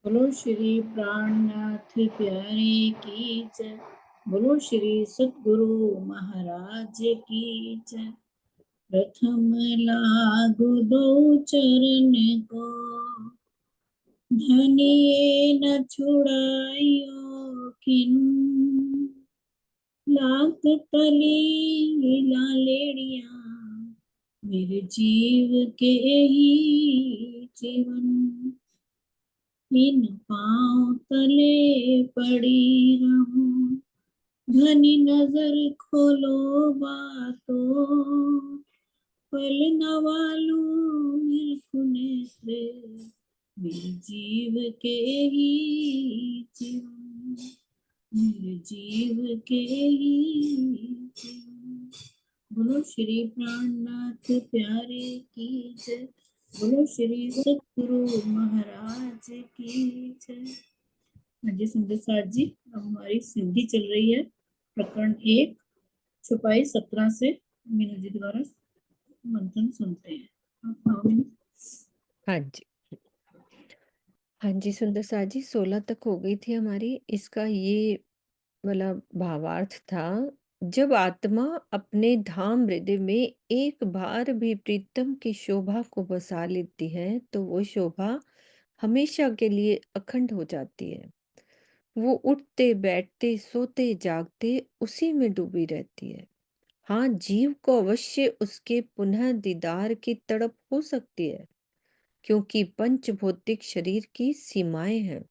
बोलो श्री प्राणनाथ प्यारे की जय। बोलो श्री सतगुरु महाराज की जय। प्रथम लागू दो चरण को, धनिये न छुड़ाइयो खिन। लाख तली लालेड़िया, मेरे जीव के ही जीवन। इन पाँव तले पड़ी रहूं, घनी नजर खोलो बातों। पल न वालू निरखुने से, मेरे जीव के ही जीवन। मेरे जीव के ही जीवन। बोलो श्री प्राणनाथ प्यारे की जय। बोलो श्री सतगुरु महाराज की जय। हाँ जी सुंदर सार जी, अब हमारी सिद्धि चल रही है प्रकरण 1 छुपाई 17 से। मीनू जी द्वारा मंथन सुनते हैं। आप आओ मीनू। हाँ जी। हाँ जी सुंदर सार जी, 16 तक हो गई थी हमारी। इसका ये वाला भावार्थ था, जब आत्मा अपने धाम हृदय में एक बार भी प्रीतम की शोभा को बसा लेती है तो वो शोभा हमेशा के लिए अखंड हो जाती है। वो उठते बैठते सोते जागते उसी में डूबी रहती है। हाँ, जीव को अवश्य उसके पुनः दीदार की तड़प हो सकती है, क्योंकि पंच भौतिक शरीर की सीमाएं हैं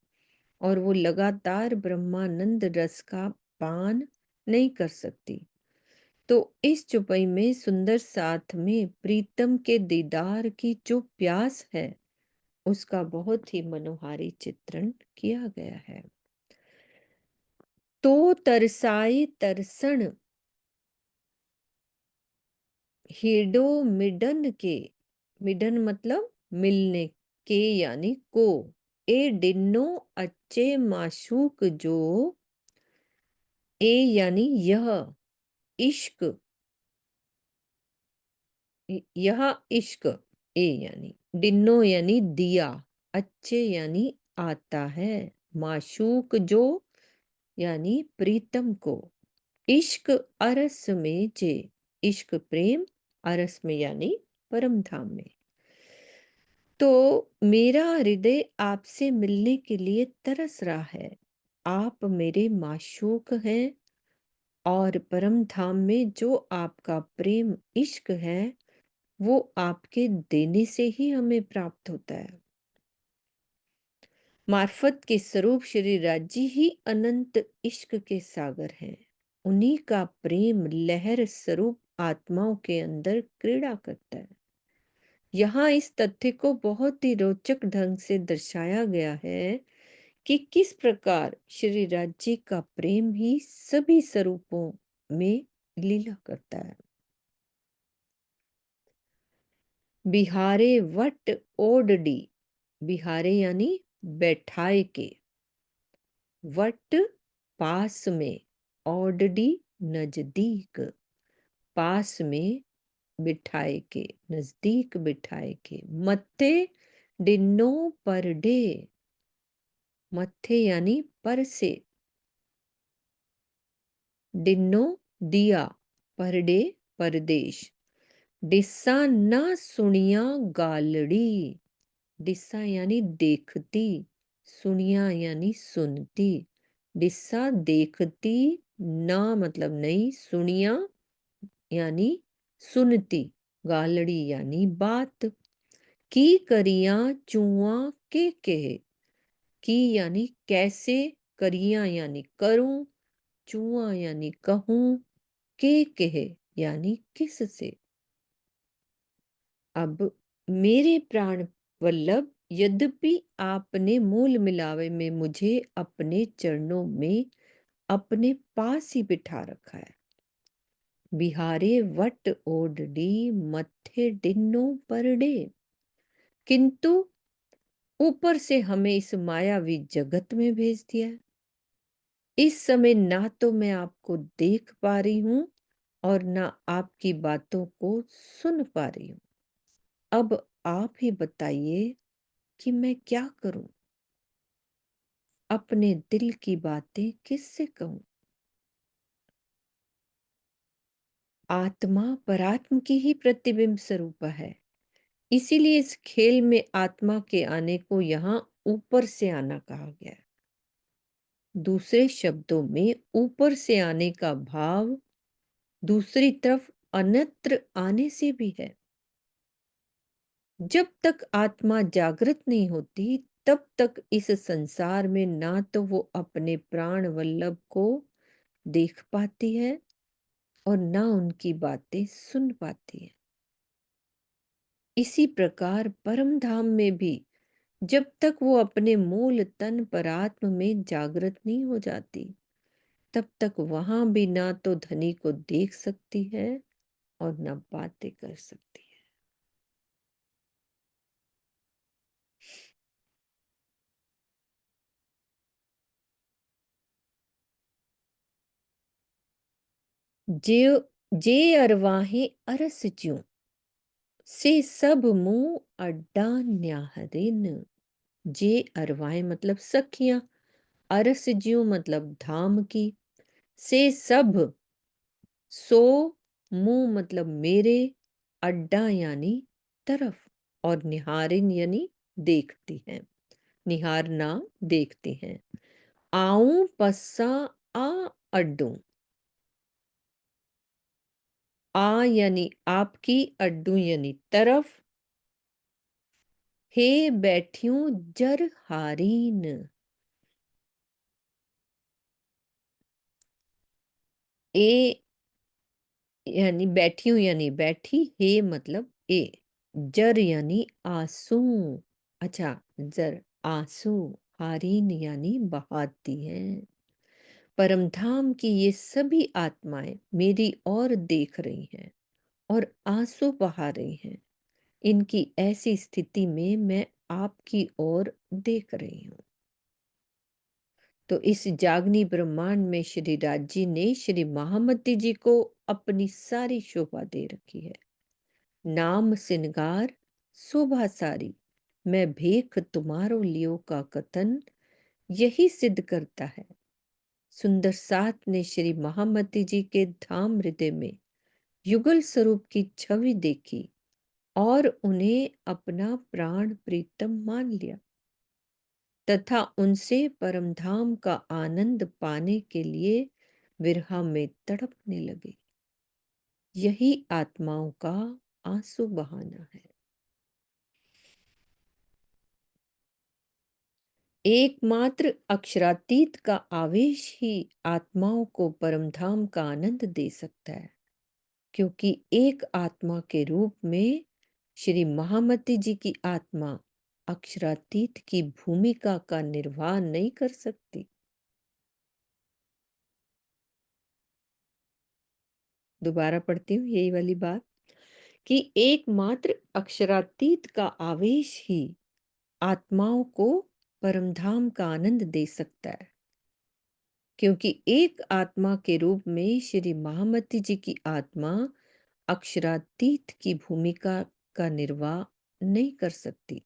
और वो लगातार ब्रह्मानंद रस का पान नहीं कर सकती। तो इस चुपई में सुंदर साथ में प्रीतम के दीदार की जो प्यास है, उसका बहुत ही मनोहारी चित्रण किया गया है। तो तरसाई तरसण हेडो मिडन के, मिडन मतलब मिलने के यानी को, ए डिन्नो अच्छे माशूक जो, ए यानी यह इश्क, यह इश्क, ए यानी डिन्नो यानी दिया, अच्छे यानी आता है, माशूक जो यानी प्रीतम को, इश्क अरस में जे, इश्क प्रेम, अरस में यानी परम धाम में। तो मेरा हृदय आपसे मिलने के लिए तरस रहा है। आप मेरे माशूक हैं और परम धाम में जो आपका प्रेम इश्क है, वो आपके देने से ही हमें प्राप्त होता है। मार्फत के स्वरूप श्री राज्य ही अनंत इश्क के सागर हैं। उन्हीं का प्रेम लहर स्वरूप आत्माओं के अंदर क्रीड़ा करता है। यहाँ इस तथ्य को बहुत ही रोचक ढंग से दर्शाया गया है कि किस प्रकार श्री राज्य का प्रेम ही सभी स्वरूपों में लीला करता है। बिहारे वट ओडडी, बिहारे यानी बैठाए के, वट पास में, ओडडी नजदीक, पास में बिठाए के, नजदीक बिठाए के, मत्थे डिन्नो पर डे, मत्थे यानी पर से, डिन्नो दिया, परडे परदेश, डिस्सा ना सुनिया गालड़ी, डिस्सा यानी देखती, सुनिया यानी सुनती, डिस्सा देखती, ना मतलब नहीं, सुनिया यानी सुनती, गालड़ी यानी बात, की करिया चुआ के कहे, की यानी कैसे, करिया यानी करूं, चुआ यानी कहूं, के कहे यानी किससे। अब मेरे प्राण वल्लभ, यद्यपि आपने मूल मिलावे में मुझे अपने चरणों में अपने पास ही बिठा रखा है। बिहारे वट ओडडी, मत्थे डिन्नो परडे, किंतु ऊपर से हमें इस मायावी जगत में भेज दिया है। इस समय ना तो मैं आपको देख पा रही हूं और ना आपकी बातों को सुन पा रही हूं। अब आप ही बताइए कि मैं क्या करूं। अपने दिल की बातें किससे कहूं। आत्मा परात्म की ही प्रतिबिंब स्वरूप है। इसीलिए इस खेल में आत्मा के आने को यहाँ ऊपर से आना कहा गया है। दूसरे शब्दों में ऊपर से आने का भाव दूसरी तरफ अन्यत्र आने से भी है। जब तक आत्मा जागृत नहीं होती तब तक इस संसार में ना तो वो अपने प्राण वल्लभ को देख पाती है और ना उनकी बातें सुन पाती है। इसी प्रकार परम धाम में भी जब तक वो अपने मूल तन परात्म में जागृत नहीं हो जाती तब तक वहां भी ना तो धनी को देख सकती है और ना बातें कर सकती है। जे जे अरवाहें अरस ज्यों से सब मुंह अड्डा न्याहरिन। जे अरवाहें मतलब सखियां, अरस ज्यों मतलब धाम की, से सब, सो, मुंह मतलब मेरे, अड्डा यानी तरफ, और निहारिन यानी देखती हैं, निहारना देखती हैं। आऊं पस्सा आ अड्डू, आ यानी आपकी, अड्डू यानी तरफ, हे बैठ्यूं जर हारीन। ए यानी बैठी हूं यानी बैठी, हे मतलब ए, जर यानी आंसू, अच्छा, जर आंसू, हारीन यानी बहाती हैं। परमधाम की ये सभी आत्माएं मेरी ओर देख रही हैं और आंसू बहा रही हैं। इनकी ऐसी स्थिति में मैं आपकी ओर देख रही हूं। तो इस जागनी ब्रह्मांड में श्री राज जी ने श्री महामती जी को अपनी सारी शोभा दे रखी है। नाम सिनगार शोभा सारी, मैं भेख तुम्हारो लियो का कथन यही सिद्ध करता है। सुंदर साथ ने श्री महामती जी के धाम हृदय में युगल स्वरूप की छवि देखी और उन्हें अपना प्राण प्रीतम मान लिया तथा उनसे परमधाम का आनंद पाने के लिए विरह में तड़पने लगे। यही आत्माओं का आंसू बहाना है। एकमात्र अक्षरातीत का आवेश ही आत्माओं को परमधाम का आनंद दे सकता है, क्योंकि एक आत्मा के रूप में श्री महामती जी की आत्मा अक्षरातीत की भूमिका का निर्वाह नहीं कर सकती। दोबारा पढ़ती हूँ यही वाली बात, कि एकमात्र अक्षरातीत का आवेश ही आत्माओं को परमधाम का आनंद दे सकता है, क्योंकि एक आत्मा के रूप में श्री महामती जी की आत्मा अक्षरातीत की भूमिका का निर्वाह नहीं कर सकती।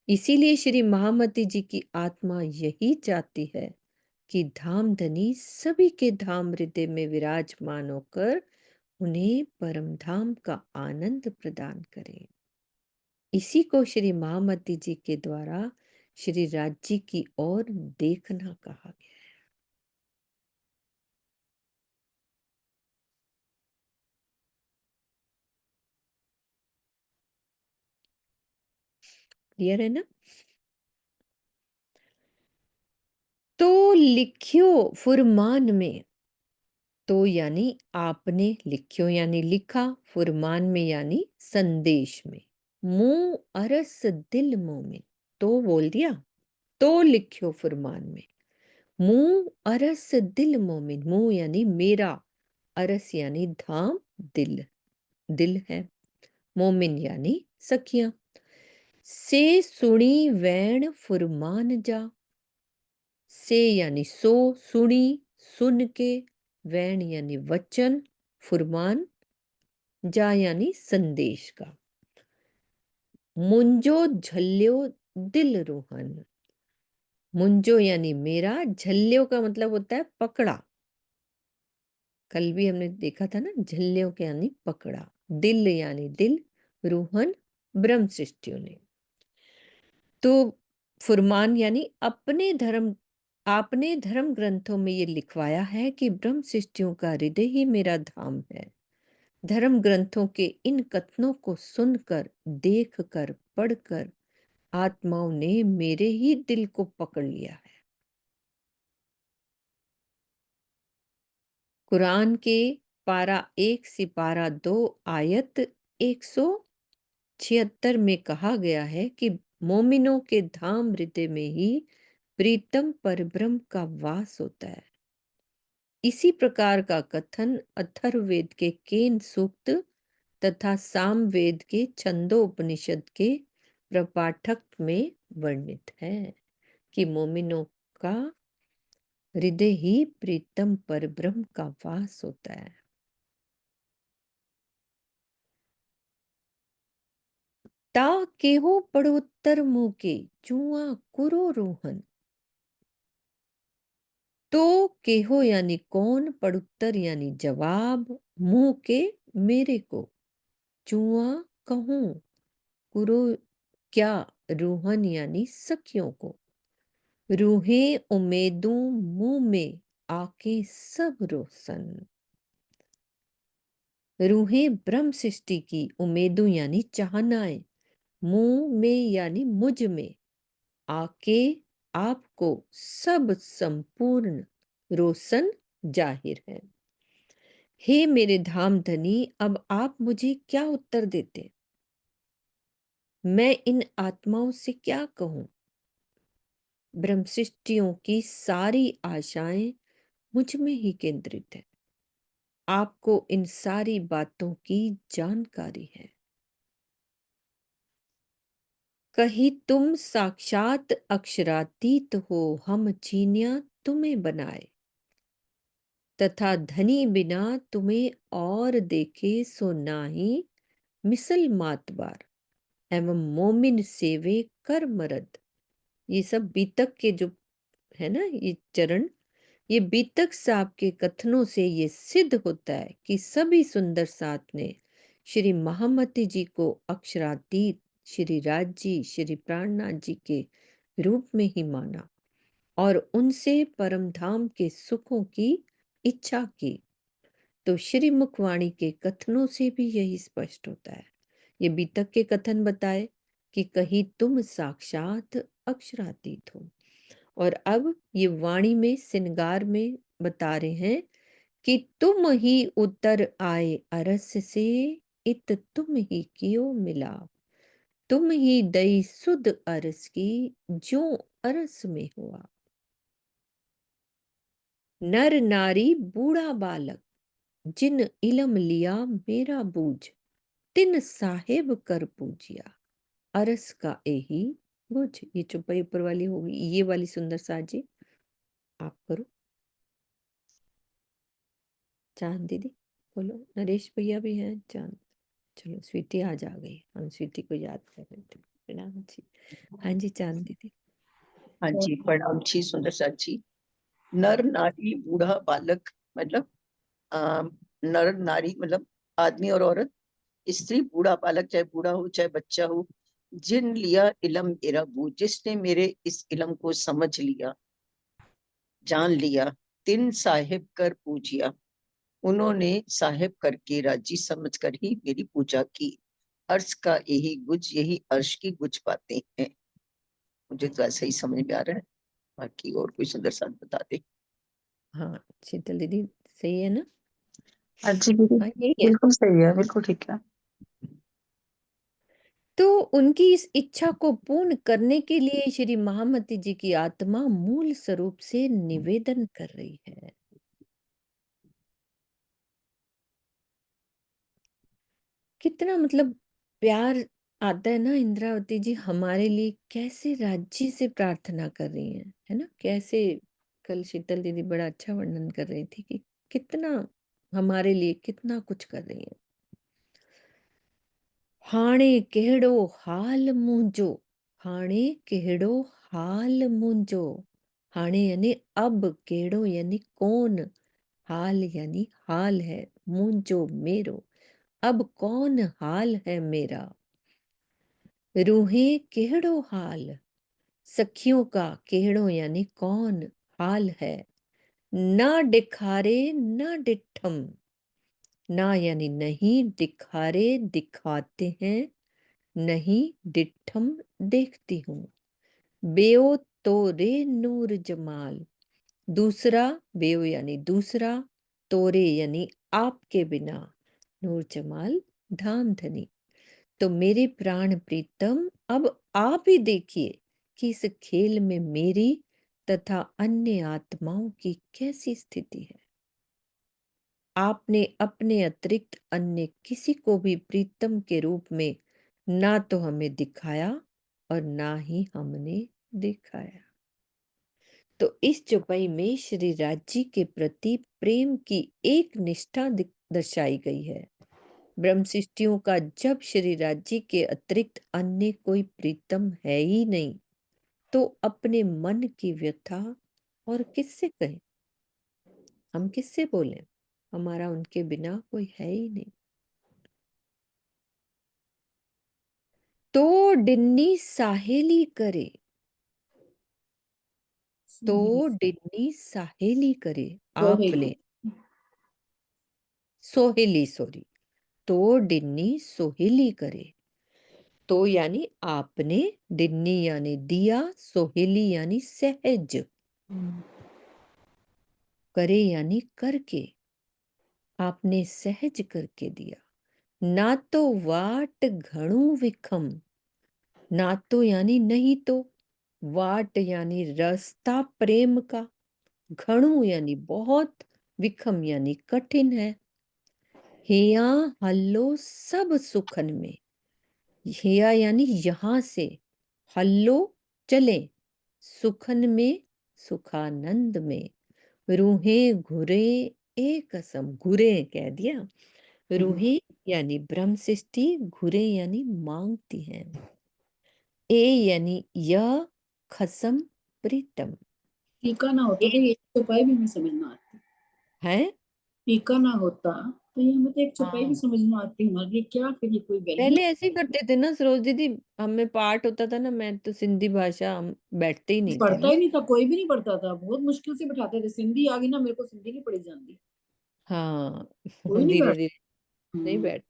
इसीलिए श्री महामती जी की आत्मा यही चाहती है कि धाम धनी सभी के धाम हृदय में विराजमान होकर उन्हें परमधाम का आनंद प्रदान करें। इसी को श्री महामती जी के द्वारा श्री राज्य की ओर देखना कहा गया है। क्लियर है ना। तो लिख्यो फुरमान में, तो यानी आपने, लिख्यो यानी लिखा, फुरमान में यानी संदेश में, मुंह अरस दिल मोमिन, तो बोल दिया, तो लिख्यो फुरमान में, मुंह अरस दिल मोमिन, मुंह यानी मेरा, अरस यानी धाम, दिल, दिल है, मोमिन यानी सखियां, से सुनी वैण फुरमान जा, से यानी सो, सुनी, सुन के, वैण यानी वचन, फुरमान, जा यानी संदेश का, मुंजो झल्यो दिल रूहन, मुंजो यानी मेरा, झल्ल्यो का मतलब होता है पकड़ा। कल भी हमने देखा था ना, झल्ल्यो के यानी पकड़ा। दिल यानी दिल, रूहन ब्रह्म सृष्टियों ने। तो फुरमान यानी आपने धर्म ग्रंथों में ये लिखवाया है कि ब्रह्म सृष्टियों का हृदय ही मेरा धाम है। धर्म ग्रंथों के इन कथनों को सुनकर, देखकर, पढ़कर आत्माओं ने मेरे ही दिल को पकड़ लिया है। कुरान के पारा 1 से पारा 2 आयत 176 में कहा गया है कि मोमिनों के धाम हृदय में ही प्रीतम परब्रह्म का वास होता है। इसी प्रकार का कथन अथर्ववेद के केन सूक्त तथा सामवेद के छंदोपनिषद के प्रपाठक में वर्णित है कि मोमिनों का हृदय ही प्रीतम परब्रह्म का वास होता है। ता केहो पड़ोत्तर मुंह के चुआ कुरो रोहन। तो केहो यानी कौन, पड़ुत्तर यानी जवाब, मुंह के मेरे को, चुआ कहूं, कुरो क्या, रूहन यानी सखियों को। रूहें उम्मीदों मुंह में आके सब रोशन। रूहें ब्रह्म सृष्टि की, उम्मीदों यानी चाहनाएं, मुंह में यानी मुझ में, आके आपको सब संपूर्ण रोशन जाहिर है। हे मेरे धाम धनी, अब आप मुझे क्या उत्तर देते? मैं इन आत्माओं से क्या कहूं? ब्रह्म सृष्टियों की सारी आशाएं मुझ में ही केंद्रित है। आपको इन सारी बातों की जानकारी है। कहीं तुम साक्षात अक्षरातीत हो, हम चीनियां तुम्हें बनाए, तथा धनी बिना तुम्हें और देखे सो नाही, मिसल मातबार एवं मोमिन सेवे कर मरद। ये सब बीतक के जो है ना, ये चरण, ये बीतक साहब के कथनों से ये सिद्ध होता है कि सभी सुंदर साथ ने श्री महामती जी को अक्षरातीत, श्री राज जी, श्री प्राणनाथ जी के रूप में ही माना और उनसे परम धाम के सुखों की इच्छा की। तो श्री मुखवाणी के कथनों से भी यही स्पष्ट होता है। ये बीतक के कथन बताए कि कहीं तुम साक्षात अक्षरातीत हो, और अब ये वाणी में श्रृंगार में बता रहे हैं कि तुम ही उतर आए अरस से, इत तुम ही कियो मिला, तुम ही दई सुध अरस की, जो अरस में हुआ। नर नारी बूढ़ा बालक, जिन इलम लिया मेरा बूझ, तिन साहेब कर पूजिया, अरस का एही बुझ। ये चौपाई ऊपर वाली होगी, ये वाली सुंदर साजी आप करो। चांद दीदी बोलो, नरेश भैया भी हैं, चांद। चलो स्वीटी आज आ गई, हम स्वीटी को याद कर रहे थे। प्रणाम जी। हाँ जी चांद दीदी। हाँ जी, प्रणाम जी सुंदर साथ जी। नर नारी बूढ़ा बालक मतलब नर नारी मतलब आदमी और औरत, स्त्री बूढ़ा बालक, चाहे बूढ़ा हो चाहे बच्चा हो, जिन लिया इलम मेरा बूझ, जिसने मेरे इस इलम को समझ लिया, जान लिया, तिन साहिब कर पूजिया, उन्होंने साहिब करके राजी समझकर ही मेरी पूजा की। अर्श का यही गुज, यही अर्श की गुज बातें हैं। मुझे तो ऐसा ही समझ में आ रहा है, बाकी और कोई सुंदर साथ बता दे। हाँ शीतल दीदी सही है ना? हाँ जी दीदी, हाँ यही है। बिल्कुल सही है, बिल्कुल ठीक है। तो उनकी इस इच्छा को पूर्ण करने के लिए श्री महामती जी की आत्मा मूल स्वरूप से निवेदन कर रही है। कितना मतलब प्यार आता है ना, इंद्रावती जी हमारे लिए कैसे राज्य से प्रार्थना कर रही हैं, है ना? कैसे कल शीतल दीदी बड़ा अच्छा वर्णन कर रही थी कि कितना हमारे लिए कितना कुछ कर रही है। हाणे केड़ो हाल मुंजो, हाणे केड़ो हाल मुंजो। हाणे यानी अब, केड़ो यानी कौन, हाल यानी हाल है, मुंजो मेरो, अब कौन हाल है मेरा। रूहे केड़ो हाल, सखियों का केड़ो यानी कौन हाल है। ना दिखारे ना डिठम, ना यानी नहीं, दिखारे दिखाते हैं, नहीं डिठम देखती हूँ। बेओ तोरे नूर जमाल, दूसरा, बेओ यानी दूसरा, तोरे यानी आपके बिना, नूर जमाल धाम धनी। तो मेरे प्राण प्रीतम, अब आप ही देखिए कि इस खेल में मेरी तथा अन्य आत्माओं की कैसी स्थिति है। आपने अपने अतिरिक्त अन्य किसी को भी प्रीतम के रूप में ना तो हमें दिखाया और ना ही हमने दिखाया। तो इस चौपाई में श्री राज जी के प्रति प्रेम की एक निष्ठा दर्शाई गई है। ब्रह्म सृष्टियों का जब श्री राज जी के अतिरिक्त अन्य कोई प्रीतम है ही नहीं, तो अपने मन की व्यथा और किससे कहें, हम किससे बोलें, हमारा उनके बिना कोई है ही नहीं। तो डिन्नी साहेली करे, तो डिन्नी साहेली करे आपने, सोहेली सॉरी, तो डिन्नी सोहेली करे। तो यानी आपने, डिन्नी यानी दिया, सोहेली यानी सहज, करे यानी करके, आपने सहज करके दिया। ना तो वाट घणू विखम, ना तो यानी नहीं तो, वाट यानी रास्ता प्रेम का, घणू यानी बहुत, विखम यानी कठिन है। हिया हल्लो सब सुखन में, हिया यानी यहां से, हल्लो चले, सुखन में सुखानंद में, रूहें घुरे एक असम, घुरे कह दिया, रूहें यानी ब्रह्म सृष्टि, घुरे यानी मांगती हैं, ए यानी यह, खसम प्रीतम। टीका ना होता तो ये चौपाई भी हमें समझ में आती। है टीका ना होता तो ये हमें तो एक चौपाई भी हाँ, समझ में आती। हमारे लिए क्या फिर ये कोई वैल्यू। पहले ऐसे ही करते थे ना सरोज दीदी, हमें पाठ होता था ना, मैं तो सिंधी भाषा हम बैठते ही नहीं थे पढ़ता ना। ही नहीं था, कोई भी नहीं पढ़ता था, बहुत मुश्किल से बैठाते थे। सिंधी आ गई ना, मेरे को सिंधी नहीं पढ़ी जाती, हाँ कोई नहीं धीरे बैठ। धीरे नहीं बैठ।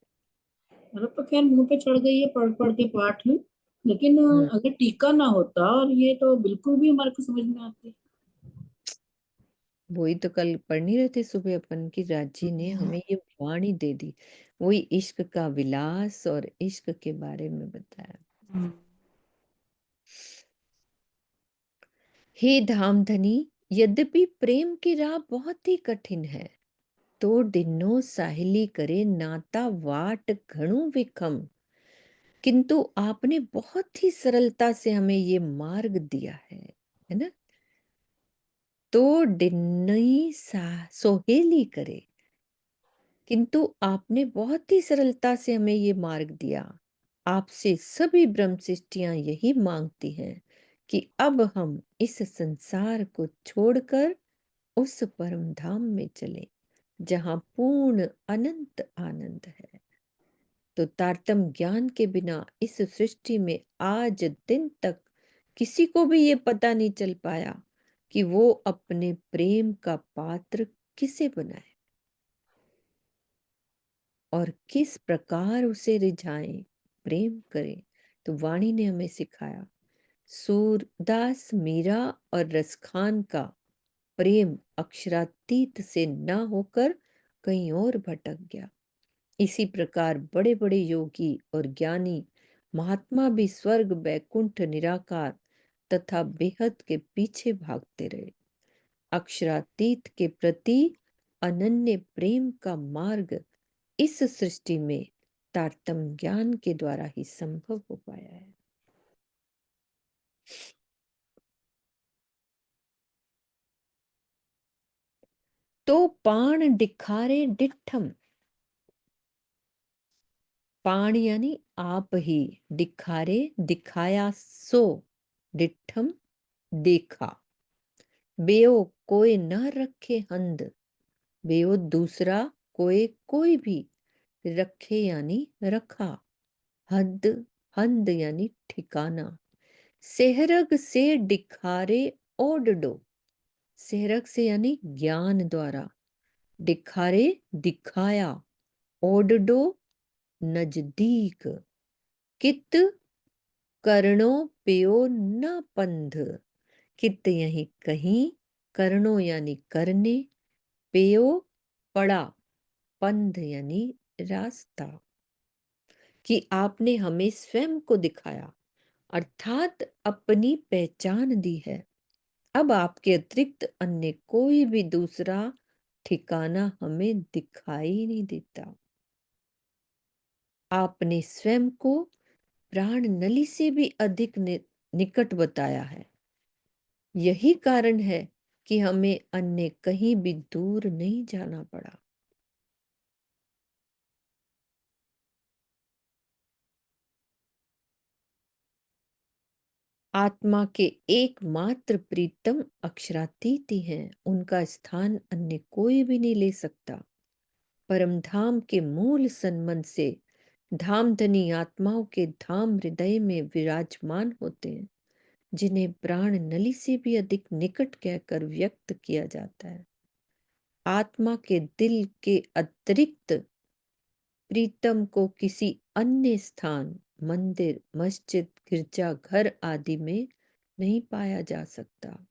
मतलब तो खैर मुंह पे चढ़ गई है पढ़ पढ़ के पाठ में। लेकिन हम्म, अगर टीका ना होता और ये तो बिल्कुल भी हमारे को समझ में आती। वही तो कल पढ़ नहीं रहे थे सुबह अपन की, राजी ने हमें ये वाणी दे दी, वही इश्क का विलास और इश्क के बारे में बताया। हे धामधनी, यद्यपि प्रेम की राह बहुत ही कठिन है, तो डिन्नो साहेली करे नाता वाट घणु विखम, किंतु आपने बहुत ही सरलता से हमें ये मार्ग दिया है ना। तो डिन्नी सोहेली करे, किंतु आपने बहुत ही सरलता से हमें ये मार्ग दिया। आपसे सभी ब्रह्म सृष्टियां यही मांगती हैं कि अब हम इस संसार को छोड़कर उस परम धाम में चलें जहां पूर्ण अनंत आनंद है। तो तारतम ज्ञान के बिना इस सृष्टि में आज दिन तक किसी को भी ये पता नहीं चल पाया कि वो अपने प्रेम का पात्र किसे बनाए और किस प्रकार उसे रिझाएं, प्रेम करें। तो वाणी ने हमें सिखाया, सूरदास मीरा और रसखान का प्रेम अक्षरातीत से न होकर कहीं और भटक गया। इसी प्रकार बड़े बड़े योगी और ज्ञानी महात्मा भी स्वर्ग, बैकुंठ, निराकार तथा बेहद के पीछे भागते रहे। अक्षरातीत के प्रति अनन्य प्रेम का मार्ग इस सृष्टि में तारतम्य ज्ञान के द्वारा ही संभव हो पाया है। तो पाण दिखारे डिठम, पाण यानी आप ही, दिखारे दिखाया सो, डिठम देखा। बेओ कोई न रखे हंद, बेओ दूसरा कोई भी रखे यानी रखा। हद हंद यानी ठिकाना। सेहरग से दिखारे ओडडो, सेहरग से यानी ज्ञान द्वारा, दिखारे दिखाया, ओडडो नजदीक। कित करणो पेयो न पंध, कित यही कहीं, करणो यानी करने, पेयो पड़ा, पंध यानी रास्ता। कि आपने हमें स्वयं को दिखाया, अर्थात अपनी पहचान दी है। अब आपके अतिरिक्त अन्य कोई भी दूसरा ठिकाना हमें दिखाई नहीं देता। आपने स्वयं को प्राण नली से भी अधिक निकट बताया है। यही कारण है कि हमें अन्य कहीं भी दूर नहीं जाना पड़ा। आत्मा के एकमात्र प्रीतम अक्षरातीत ही हैं, उनका स्थान अन्य कोई भी नहीं ले सकता। परम धाम के मूल संबंध से धामधनी आत्माओं के धाम हृदय में विराजमान होते हैं, जिन्हें प्राण नली से भी अधिक निकट कहकर व्यक्त किया जाता है। आत्मा के दिल के अतिरिक्त प्रीतम को किसी अन्य स्थान, मंदिर, मस्जिद, गिरजाघर आदि में नहीं पाया जा सकता।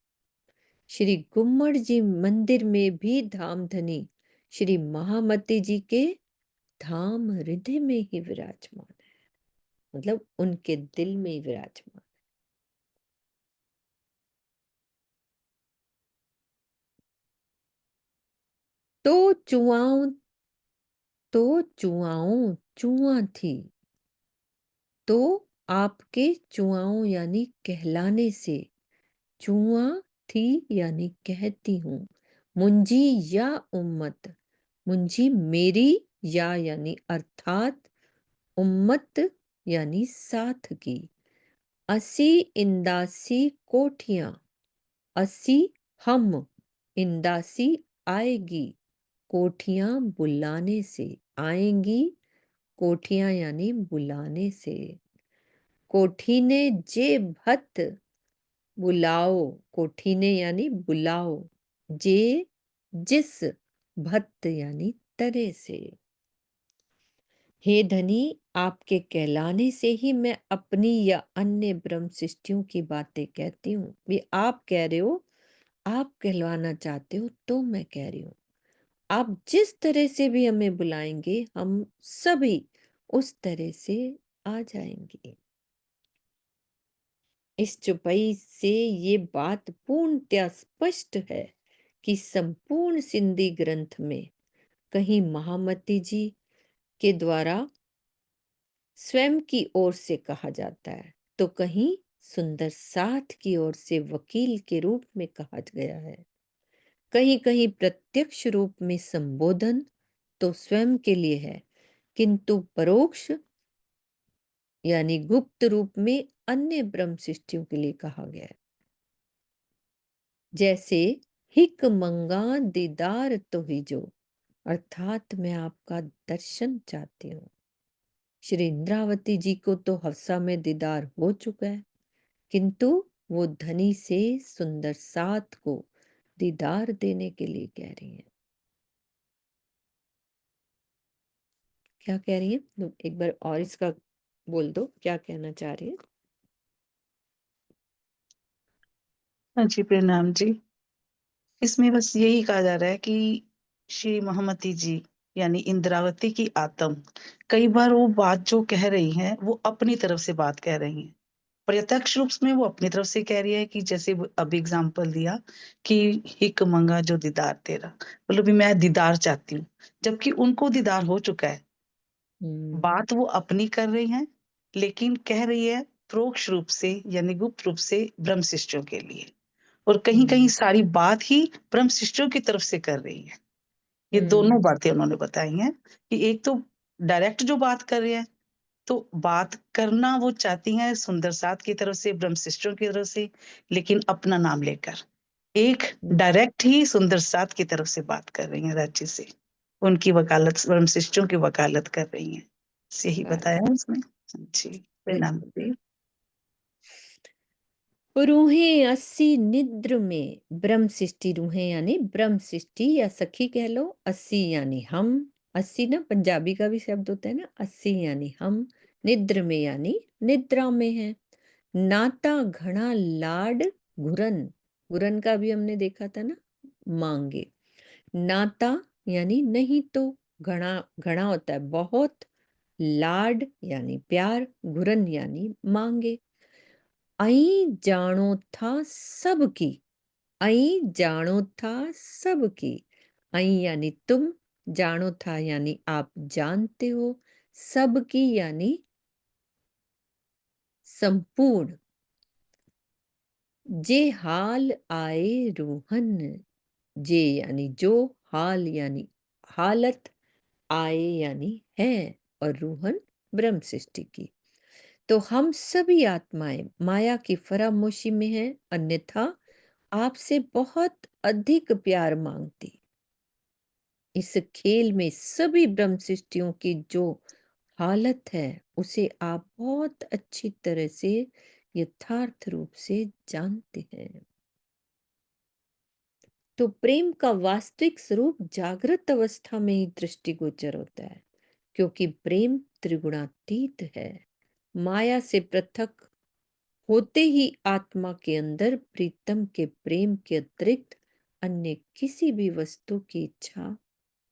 श्री गुम्मट जी मंदिर में भी धामधनी श्री महामती जी के धाम हृदय में ही विराजमान है, मतलब उनके दिल में ही विराजमान। तो चुआओं चुआ थी, तो आपके चुआओं यानी कहलाने से, चुआ थी यानी कहती हूँ, मुंजी या उम्मत, मुंजी मेरी या यानी अर्थात, उम्मत यानी साथ की। असी इंदासी कोठियां, असी हम, इंदासी आएगी, कोठियां बुलाने से, आएंगी कोठियां यानी बुलाने से। कोठी ने जे भत बुलाओ, कोठी ने यानी बुलाओ, जे जिस, भत यानी तरह से। हे धनी, आपके कहलाने से ही मैं अपनी या अन्य ब्रह्म सृष्टियों की बातें कहती हूँ। भी आप कह रहे हो, आप कहलवाना चाहते हो तो मैं कह रही हूँ। आप जिस तरह से भी हमें बुलाएंगे, हम सभी उस तरह से आ जाएंगे। इस चौपाई से ये बात पूर्णतया स्पष्ट है कि संपूर्ण सिंधी ग्रंथ में कहीं महामती जी के द्वारा स्वयं की ओर से कहा जाता है, तो कहीं सुंदर साथ की ओर से वकील के रूप में कहा गया है। कहीं कहीं प्रत्यक्ष रूप में संबोधन तो स्वयं के लिए है, किंतु परोक्ष यानी गुप्त रूप में अन्य ब्रह्म सृष्टियों के लिए कहा गया है। जैसे हिक मंगा दीदार तो ही जो, अर्थात मैं आपका दर्शन चाहती हूँ। श्री इंद्रावती जी को तो हफ्सा में दीदार हो चुका है, किंतु वो धनी से सुंदर साथ को दीदार देने के लिए कह रही हैं। क्या कह रही है, एक बार और इसका बोल दो, क्या कहना चाह रही है। हाँ जी, प्रणाम जी। इसमें बस यही कहा जा रहा है कि श्री महामती जी यानी इंद्रावती की आत्म, कई बार वो बात जो कह रही हैं वो अपनी तरफ से बात कह रही हैं। प्रत्यक्ष रूप में वो अपनी तरफ से कह रही है कि जैसे अभी एग्जाम्पल दिया कि हिक मंगा जो दीदार तेरा, मतलब भी मैं दीदार चाहती हूँ, जबकि उनको दीदार हो चुका है। बात वो अपनी कर रही हैं, लेकिन कह रही है परोक्ष रूप से यानी गुप्त रूप से ब्रह्म शिष्यों के लिए, और कहीं कहीं सारी बात ही ब्रह्म शिष्यों की तरफ से कर रही है। ये दोनों बातें उन्होंने बताई हैं कि एक तो डायरेक्ट जो बात कर रहे हैं, तो बात करना वो चाहती हैं सुंदर साथ की तरफ से, ब्रह्म सिस्टरों की तरफ से, लेकिन अपना नाम लेकर एक डायरेक्ट ही सुंदर साथ की तरफ से बात कर रही हैं राज्य से, उनकी वकालत ब्रह्म सिस्टरों की वकालत कर रही हैं, यही बताया है उसमें। जी प्रणाम बिल्कुल। जी। रूहें अस्सी निद्र में, ब्रह्म सृष्टि रूहें यानी ब्रह्म सृष्टि, या सखी कह लो। अस्सी यानी हम, अस्सी ना पंजाबी का भी शब्द होता है ना, अस्सी यानी हम। निद्र में यानी निद्रा में है। नाता घना लाड घुरन, घुरन का भी हमने देखा था ना, मांगे। नाता यानी नहीं तो, घना घना होता है बहुत, लाड यानी प्यार, घुरन यानी मांगे। आई जानो था सबकी, आई जानो था सबकी। आई यानी तुम, जानो था यानी आप जानते हो, सबकी यानी संपूर्ण। जे हाल आए रूहन, जे यानी जो, हाल यानी हालत, आए यानी है, और रूहन ब्रह्म सृष्टि की। तो हम सभी आत्माएं माया की फरामोशी में हैं, अन्यथा आपसे बहुत अधिक प्यार मांगती। इस खेल में सभी ब्रह्म सृष्टियों की जो हालत है उसे आप बहुत अच्छी तरह से यथार्थ रूप से जानते हैं। तो प्रेम का वास्तविक स्वरूप जागृत अवस्था में ही दृष्टिगोचर होता है, क्योंकि प्रेम त्रिगुणातीत है। माया से पृथक होते ही आत्मा के अंदर प्रीतम के प्रेम के अतिरिक्त अन्य किसी भी वस्तु की इच्छा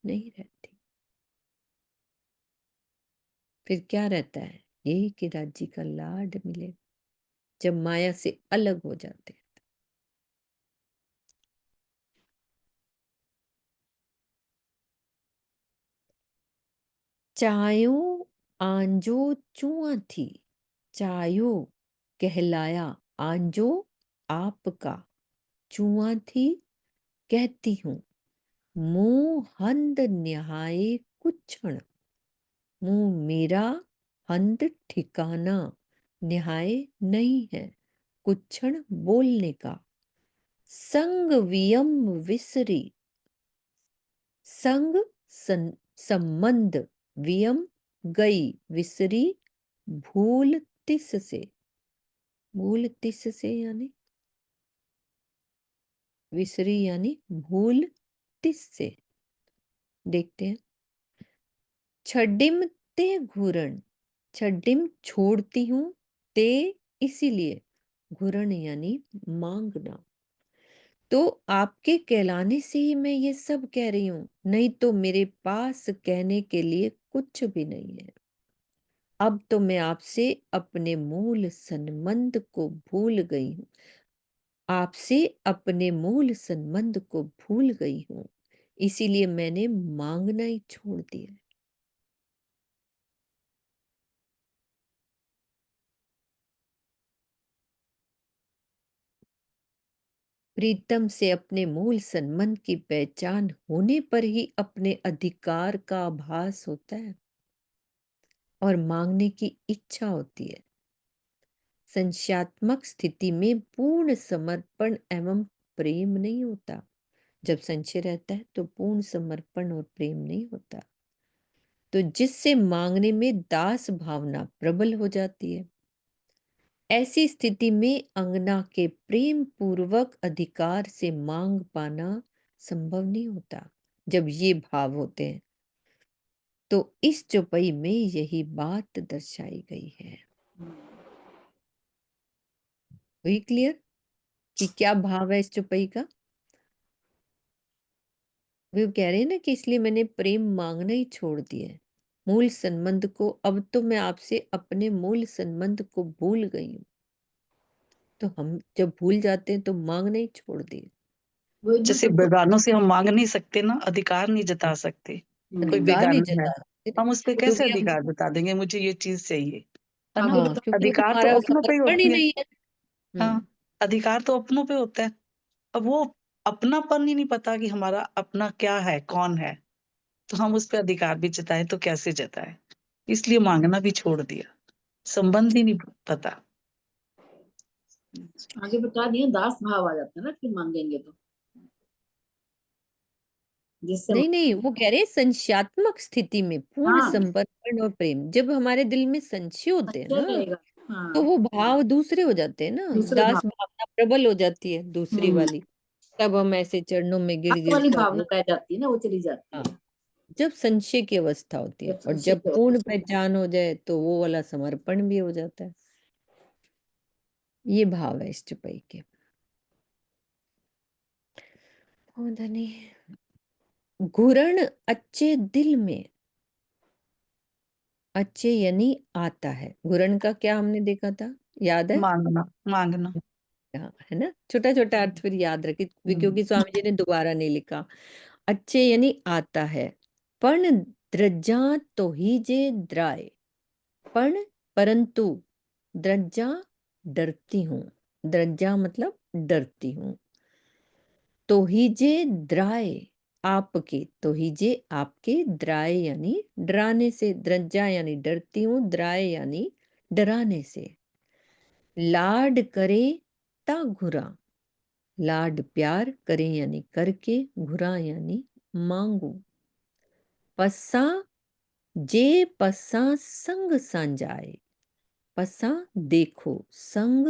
नहीं रहती। फिर क्या रहता है? यही कि राज्य का लाड मिले, जब माया से अलग हो जाते हैं। चायो आंजो चुआ थी, चायो कहलाया, आंजो आपका, चुआ थी कहती हूं, मुंह हंद न्याय कुछण, मुंह मेरा, हंद ठिकाना, न्याय नहीं है, कुछण बोलने का। संग वियम विसरी, संग संबंध, वियम गई, विसरी भूल तिस से, भूल तिस से यानी विसरी यानी भूल तिस से। देखते हैं। छडिम ते घूरण, छडिम छोड़ती हूं, ते इसीलिए, घूरण यानी मांगना। तो आपके कहलाने से ही मैं ये सब कह रही हूं, नहीं तो मेरे पास कहने के लिए कुछ भी नहीं है। अब तो मैं आपसे अपने मूल संबंध को भूल गई हूं, आपसे अपने मूल संबंध को भूल गई हूं, इसीलिए मैंने मांगना ही छोड़ दिया। प्रीतम से अपने मूल संबंध की पहचान होने पर ही अपने अधिकार का आभास होता है और मांगने की इच्छा होती है। संशयात्मक स्थिति में पूर्ण समर्पण एवं प्रेम नहीं होता। जब संशय रहता है तो पूर्ण समर्पण और प्रेम नहीं होता, तो जिससे मांगने में दास भावना प्रबल हो जाती है। ऐसी स्थिति में अंगना के प्रेम पूर्वक अधिकार से मांग पाना संभव नहीं होता। जब ये भाव होते हैं तो इस चौपाई में यही बात दर्शाई गई है। हुई क्लियर कि क्या भाव है इस चौपाई का? वो कह रहे हैं ना कि इसलिए मैंने प्रेम मांगना ही छोड़ दिया है, मूल संबंध को। अब तो मैं आपसे अपने मूल संबंध को भूल गई हूँ। तो हम जब भूल जाते हैं तो मांगना ही छोड़ दिए। वही ना, जैसे तो बेगानों से हम मांग नहीं सकते ना, अधिकार नहीं जता सकते। कोई अधिकार नहीं बेगाना है, जता सकते ना, हम उस पे कैसे क्योंकि हम, अधिकार जता देंगे, मुझे ये चीज चाहिए, है ना? हाँ, क्योंकि वो अधिकार तो हमारा अपनों पे ही समर्पण ही होती है। नहीं है। हाँ, अधिकार तो अपनों पे होता है। अब वो अपनापन ही नहीं पता कि हमारा अपना क्या है, कौन है, तो हम उस पे अधिकार भी जताएं तो कैसे जताएं, इसलिए मांगना भी छोड़ दिया। संबंध ही नहीं पता। आगे बता दिया, दास भाव आ जाता है ना फिर मांगेंगे तो, जिससे नहीं नहीं, वो कह रहे हैं संशयात्मक स्थिति में पूर्ण हाँ समर्पण और प्रेम, जब हमारे दिल में संशय होते हैं अच्छा ना, रहेगा। तो हाँ वो भाव दूसरे हो जाते हैं ना, दूसरे भाव। दास भावना प्रबल हो जाती है दूसरी हम्म वाली। तब हम ऐसे चरणों में गिर दास गिर वाली कर भावना वो, रह जाती है ना, वो चली जाती हाँ, है जब संशय की अवस्था होती है, जब और संशय जब की पूर्ण अवस्था। पहचान हो जाए तो वो वाला समर्पण भी हो जाता है। ये भाव है इस चुपाई के। ओ धनी, घुरण अच्छे दिल में, अच्छे यानी आता है। घुरण का क्या हमने देखा था, याद है? मांगना, मांगना। हाँ, है ना, छोटा छोटा अर्थ फिर याद रखिए, क्योंकि स्वामी जी ने दोबारा नहीं लिखा। अच्छे यानी आता है। पण द्रजा तो ही जे द्राय, पण परंतु द्रजा डरती हूँ, द्रजा मतलब डरती हूँ। तो ही जे द्राय आपके, तो ही जे आपके, द्राय यानी डराने से, द्रजा यानी डरती हूँ, द्राय यानी डराने से। लाड करे ता घुरा, लाड प्यार करें यानी करके, घुरा यानी मांगू। पसा जे पसा संग सांजाए, पसा देखो, संग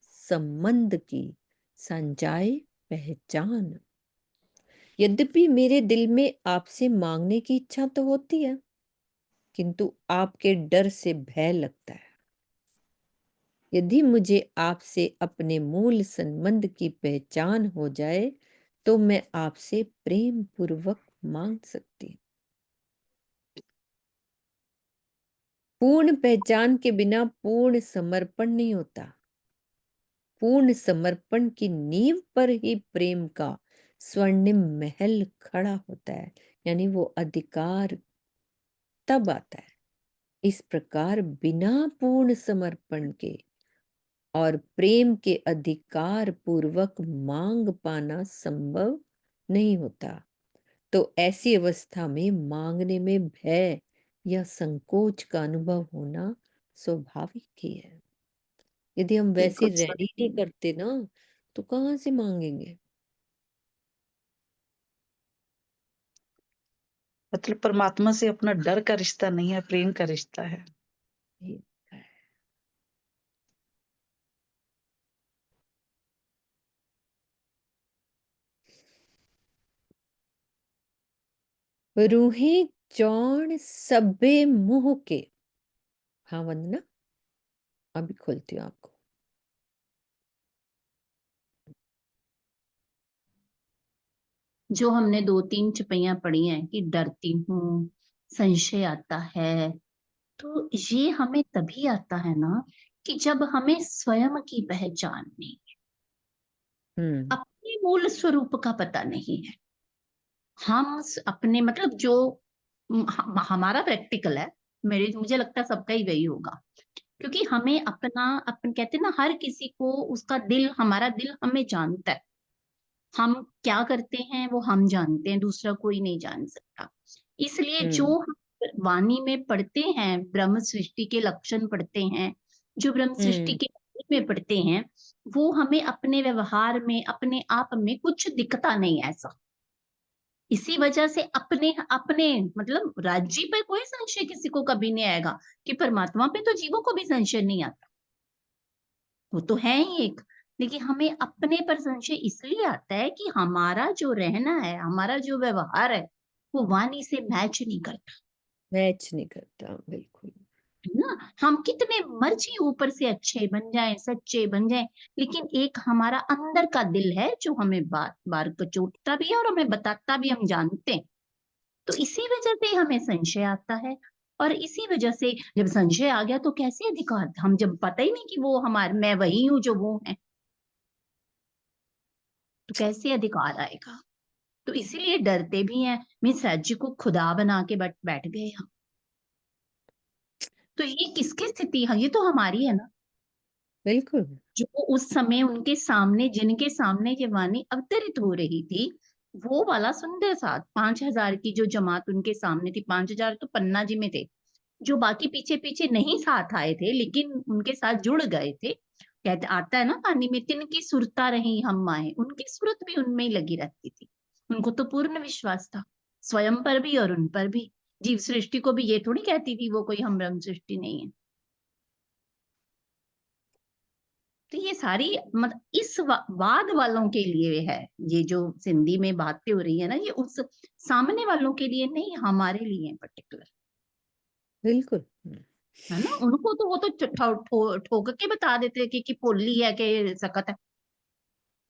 संबंध की, संजाए पहचान। यद्यपि मेरे दिल में आपसे मांगने की इच्छा तो होती है, किंतु आपके डर से भय लगता है। यदि मुझे आपसे अपने मूल संबंध की पहचान हो जाए तो मैं आपसे प्रेम पूर्वक मांग सकती हूँ। पूर्ण पहचान के बिना पूर्ण समर्पण नहीं होता। पूर्ण समर्पण की नींव पर ही प्रेम का स्वर्णिम महल खड़ा होता है, यानी वो अधिकार तब आता है। इस प्रकार बिना पूर्ण समर्पण के और प्रेम के अधिकार पूर्वक मांग पाना संभव नहीं होता। तो ऐसी अवस्था में मांगने में भय या संकोच का अनुभव होना स्वाभाविक ही है। यदि हम वैसे बिल्कुल रेडी नहीं करते ना, तो कहाँ से मांगेंगे? मतलब परमात्मा से अपना डर का रिश्ता नहीं है, प्रेम का रिश्ता है। ये है। रूहे चौण सबे मुंह के। हाँ वंदना, अभी खोलती हूँ आपको। जो हमने 2-3 चुपैयां पढ़ी हैं कि डरती हूँ, संशय आता है, तो ये हमें तभी आता है ना कि जब हमें स्वयं की पहचान नहीं, अपने मूल स्वरूप का पता नहीं है। हम अपने मतलब जो हमारा प्रैक्टिकल है, मुझे लगता है सबका ही वही होगा, क्योंकि हमें अपन कहते हैं ना, हर किसी को उसका दिल, हमारा दिल हमें जानता है। हम क्या करते हैं वो हम जानते हैं, दूसरा कोई नहीं जान सकता। इसलिए जो हम वाणी में पढ़ते हैं, ब्रह्म सृष्टि के लक्षण पढ़ते हैं, जो ब्रह्म सृष्टि के बारे में पढ़ते हैं, वो हमें अपने व्यवहार में, अपने आप में कुछ दिखता नहीं ऐसा। इसी वजह से अपने अपने मतलब राज्य पे कोई संशय किसी को कभी नहीं आएगा, कि परमात्मा पे तो जीवों को भी संशय नहीं आता, वो तो है ही एक। लेकिन हमें अपने पर संशय इसलिए आता है कि हमारा जो रहना है, हमारा जो व्यवहार है, वो वाणी से मैच नहीं करता, मैच नहीं करता, बिल्कुल। है ना। हम कितने मर्जी ऊपर से अच्छे बन जाएं, सच्चे बन जाएं, लेकिन एक हमारा अंदर का दिल है जो हमें बार बार कचोटता भी है और हमें बताता भी, हम जानते हैं। तो इसी वजह से हमें संशय आता है। और इसी वजह से जब संशय आ गया तो कैसे अधिकार, हम जब पता ही नहीं कि वो हमारे, मैं वही हूं जो वो है, तो कैसे अधिकार आएगा। तो इसीलिए डरते भी हैं। मिस राज्य को खुदा बना के बैठ गए हम। तो ये किसकी स्थिति है, ये तो हमारी है ना, बिल्कुल। जो उस समय उनके सामने, जिनके सामने ये वाणी अवतरित हो रही थी, वो वाला सुंदर सा 5,000 की जो जमात उनके सामने थी, 5,000 तो पन्ना जी में थे, जो बाकी पीछे पीछे नहीं साथ आए थे लेकिन उनके साथ जुड़ गए थे, कहते आता है ना कहानी में, तिनकी सुरता रही हम आए, उनकी सुरत भी उनमें ही लगी रहती थी। उनको तो पूर्ण विश्वास था स्वयं पर भी और उन पर भी। जीव सृष्टि को भी ये थोड़ी कहती थी वो कोई हमरम सृष्टि नहीं है। तो ये सारी मतलब इस वाद वालों के लिए है, ये जो सिंधी में बातें हो रही है ना, ये उस सामने वालों के लिए नहीं, हमारे लिए पर्टिकुलर, बिल्कुल। है ना। उनको तो वो तो ठोक के बता देते कि पोली है कि सकत है,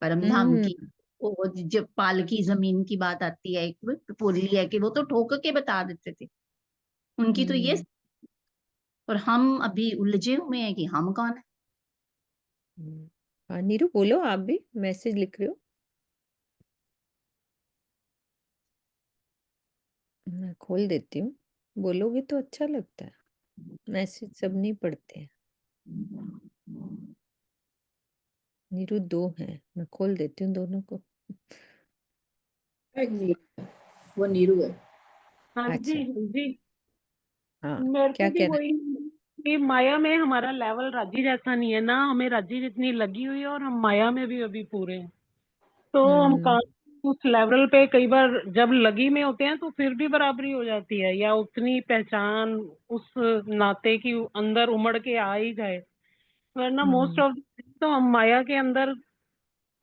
परम धाम हम्म की। वो जब पालकी जमीन की बात आती है, एक पोली है कि वो तो ठोक के बता देते थे। उनकी तो ये, हम्म और हम अभी उलझे हुए हैं कि हम कौन है। हाँ नीरू, बोलो, आप भी मैसेज लिख रहे हो। मैं खोल देती हूँ, बोलोगे तो अच्छा लगता है। मैसेज सब नहीं पढ़ते हैं। नीरू 2 हैं, मैं खोल देती हूँ दोनों को। एक नीरू, वो नीरू है। हाँ अच्छा, जी जी। हाँ, मेरे क्या को भी कहना वही कि माया में हमारा लेवल राजी जैसा नहीं है ना, हमें राजी जितनी लगी हुई है और हम माया में भी अभी पूरे हैं। तो है? हम उस लेवल पे कई बार जब लगी में होते हैं तो फिर भी बराबरी हो जाती है, या उतनी पहचान उस नाते की अंदर उमड़ के आ ही जाए। वरना मोस्ट ऑफ तो हम माया के अंदर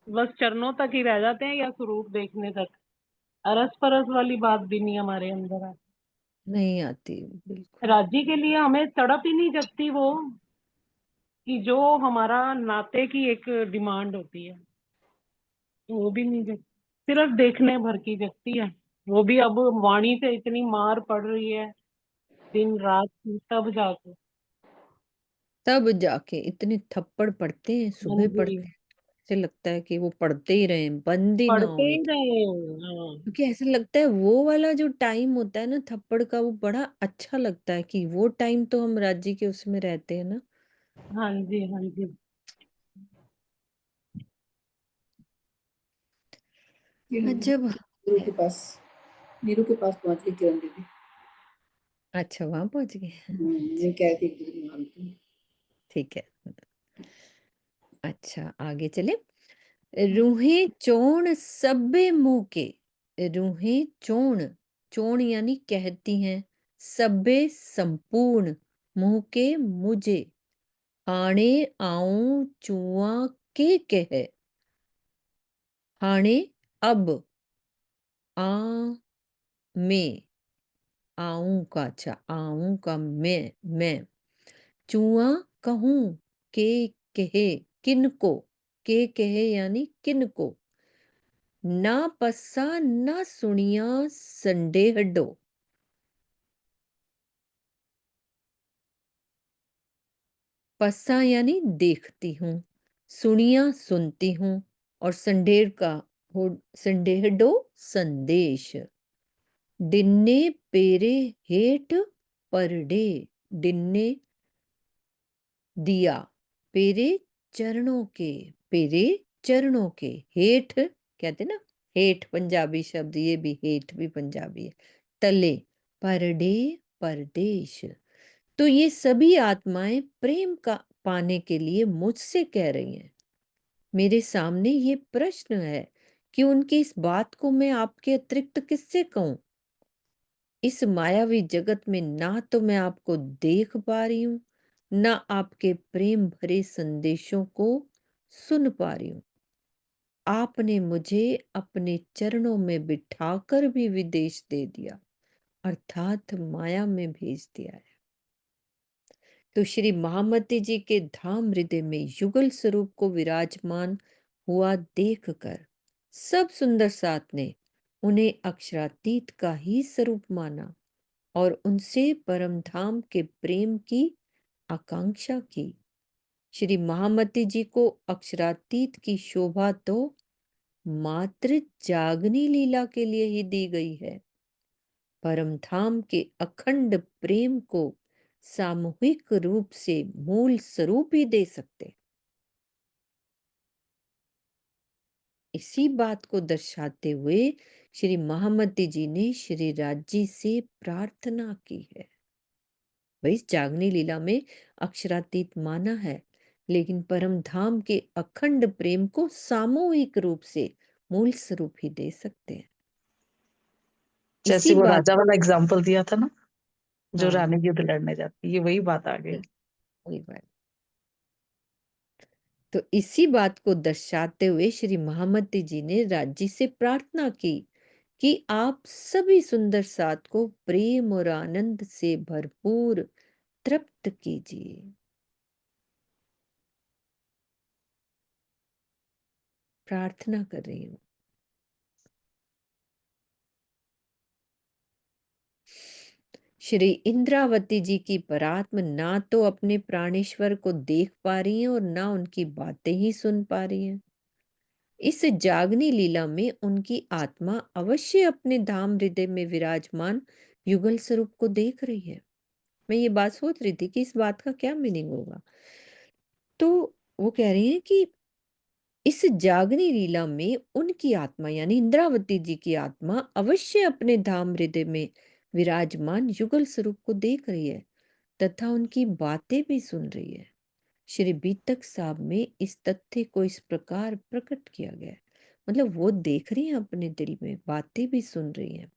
बस चरणों तक ही रह जाते हैं, या स्वरूप देखने तक। अरस परस वाली बात भी नहीं हमारे अंदर है। नहीं आती, बिल्कुल। राजी के लिए हमें तड़प ही नहीं जगती वो, कि जो हमारा नाते की एक डिमांड होती है वो भी नहीं जगती, सिर्फ देखने भर की जगती है। वो भी अब वाणी से इतनी मार पड़ रही है दिन रात की, तब जाके। तब जाके इतने थप्पड़ पड़ते हैं, हाँ सुबह जी, पड़ते हैं, ऐसे लगता है कि वो पढ़ते ही रहे, बंद ही ना पढ़ते हो ही एक। रहे। हाँ क्योंकि ऐसा लगता है वो वाला जो टाइम होता है ना थप्पड़ का, वो बड़ा अच्छा लगता है कि वो टाइम तो हम राज्य के उसमें रहते हैं ना। हाँ जी हाँ जी। अजब नीरू है। के पास, नीरू के पास पहुंच गई किरण दीदी। अच्छा, वहां पहुंच गए। ये कह रही थी एक दीदी मालूम। ठीक है। अच्छा, आगे चले। रूहें चोण सब्बे मुंह के। रूहें चोण, चोण यानी कहती हैं, सब्बे संपूर्ण, मुंह के मुझे, हाणे आऊं चुआ के कह, हाणे अब, आ मैं, आऊं का, अच्छा आऊं का मैं, चुआ कहूं, के कहे, किनको, के कहे यानी किनको, ना पस्सा ना सुनिया संडेहडो। पस्सा यानी देखती हूँ, सुनिया सुनती हूँ, और संडेर का हो, संडेहडो संदेश। डिन्ने पेरे हेठ परडे, डिन्ने दिया, पेरे चरणों के, पेरे चरणों के, हेठ कहते ना, हेठ पंजाबी शब्द, ये भी हेठ भी पंजाबी है, तले, परडे परदेश। तो ये सभी आत्माएं प्रेम का पाने के लिए मुझसे कह रही हैं। मेरे सामने ये प्रश्न है कि उनकी इस बात को मैं आपके अतिरिक्त किससे कहूं। इस मायावी जगत में ना तो मैं आपको देख पा रही हूं, ना आपके प्रेम भरे संदेशों को सुन पा रही हूं। आपने मुझे अपने चरणों में बिठाकर भी विदेश दे दिया, अर्थात माया में भेज दिया है। तो श्री महामती जी के धाम हृदय में युगल स्वरूप को विराजमान हुआ देखकर सब सुंदर साथ ने उन्हें अक्षरातीत का ही स्वरूप माना और उनसे परम धाम के प्रेम की आकांक्षा की। श्री महामती जी को अक्षरातीत की शोभा तो मात्र जागनी लीला के लिए ही दी गई है, परम धाम के अखंड प्रेम को सामूहिक रूप से मूल स्वरूप ही दे सकते। इसी बात को दर्शाते हुए श्री महामती जी ने श्री राज जी से प्रार्थना की है। वही इस जागनी लीला में अक्षरातीत माना है, लेकिन परम धाम के अखंड प्रेम को सामूहिक रूप से मूल स्वरूप ही दे सकते हैं। जैसे इसी वो बात राजा वाला एग्जाम्पल दिया था ना, जो हाँ रानी युद्ध लड़ने जाती है, ये वही बात आ गई। वही बात। तो इसी बात को दर्शाते हुए श्री महामती जी ने राज्य से प्रार्थना की कि आप सभी सुंदर साथ को प्रेम और आनंद से भरपूर तृप्त कीजिए। प्रार्थना कर रही हूँ। श्री इंद्रावती जी की परात्म ना तो अपने प्राणेश्वर को देख पा रही हैं और ना उनकी बातें ही सुन पा रही हैं। इस जागनी लीला में उनकी आत्मा अवश्य अपने धाम हृदय में विराजमान युगल स्वरूप को देख रही है। मैं ये बात सोच रही थी कि इस बात का क्या मीनिंग होगा। तो वो कह रही हैं कि इस जागनी लीला में उनकी आत्मा यानी इंद्रावती जी की आत्मा अवश्य अपने धाम हृदय में विराजमान युगल स्वरूप को देख रही है तथा उनकी बातें भी सुन रही है। श्री बीतक साहब में इस तथ्य को इस प्रकार प्रकट किया गया है, मतलब वो देख रही हैं अपने दिल में, बातें भी सुन रही हैं।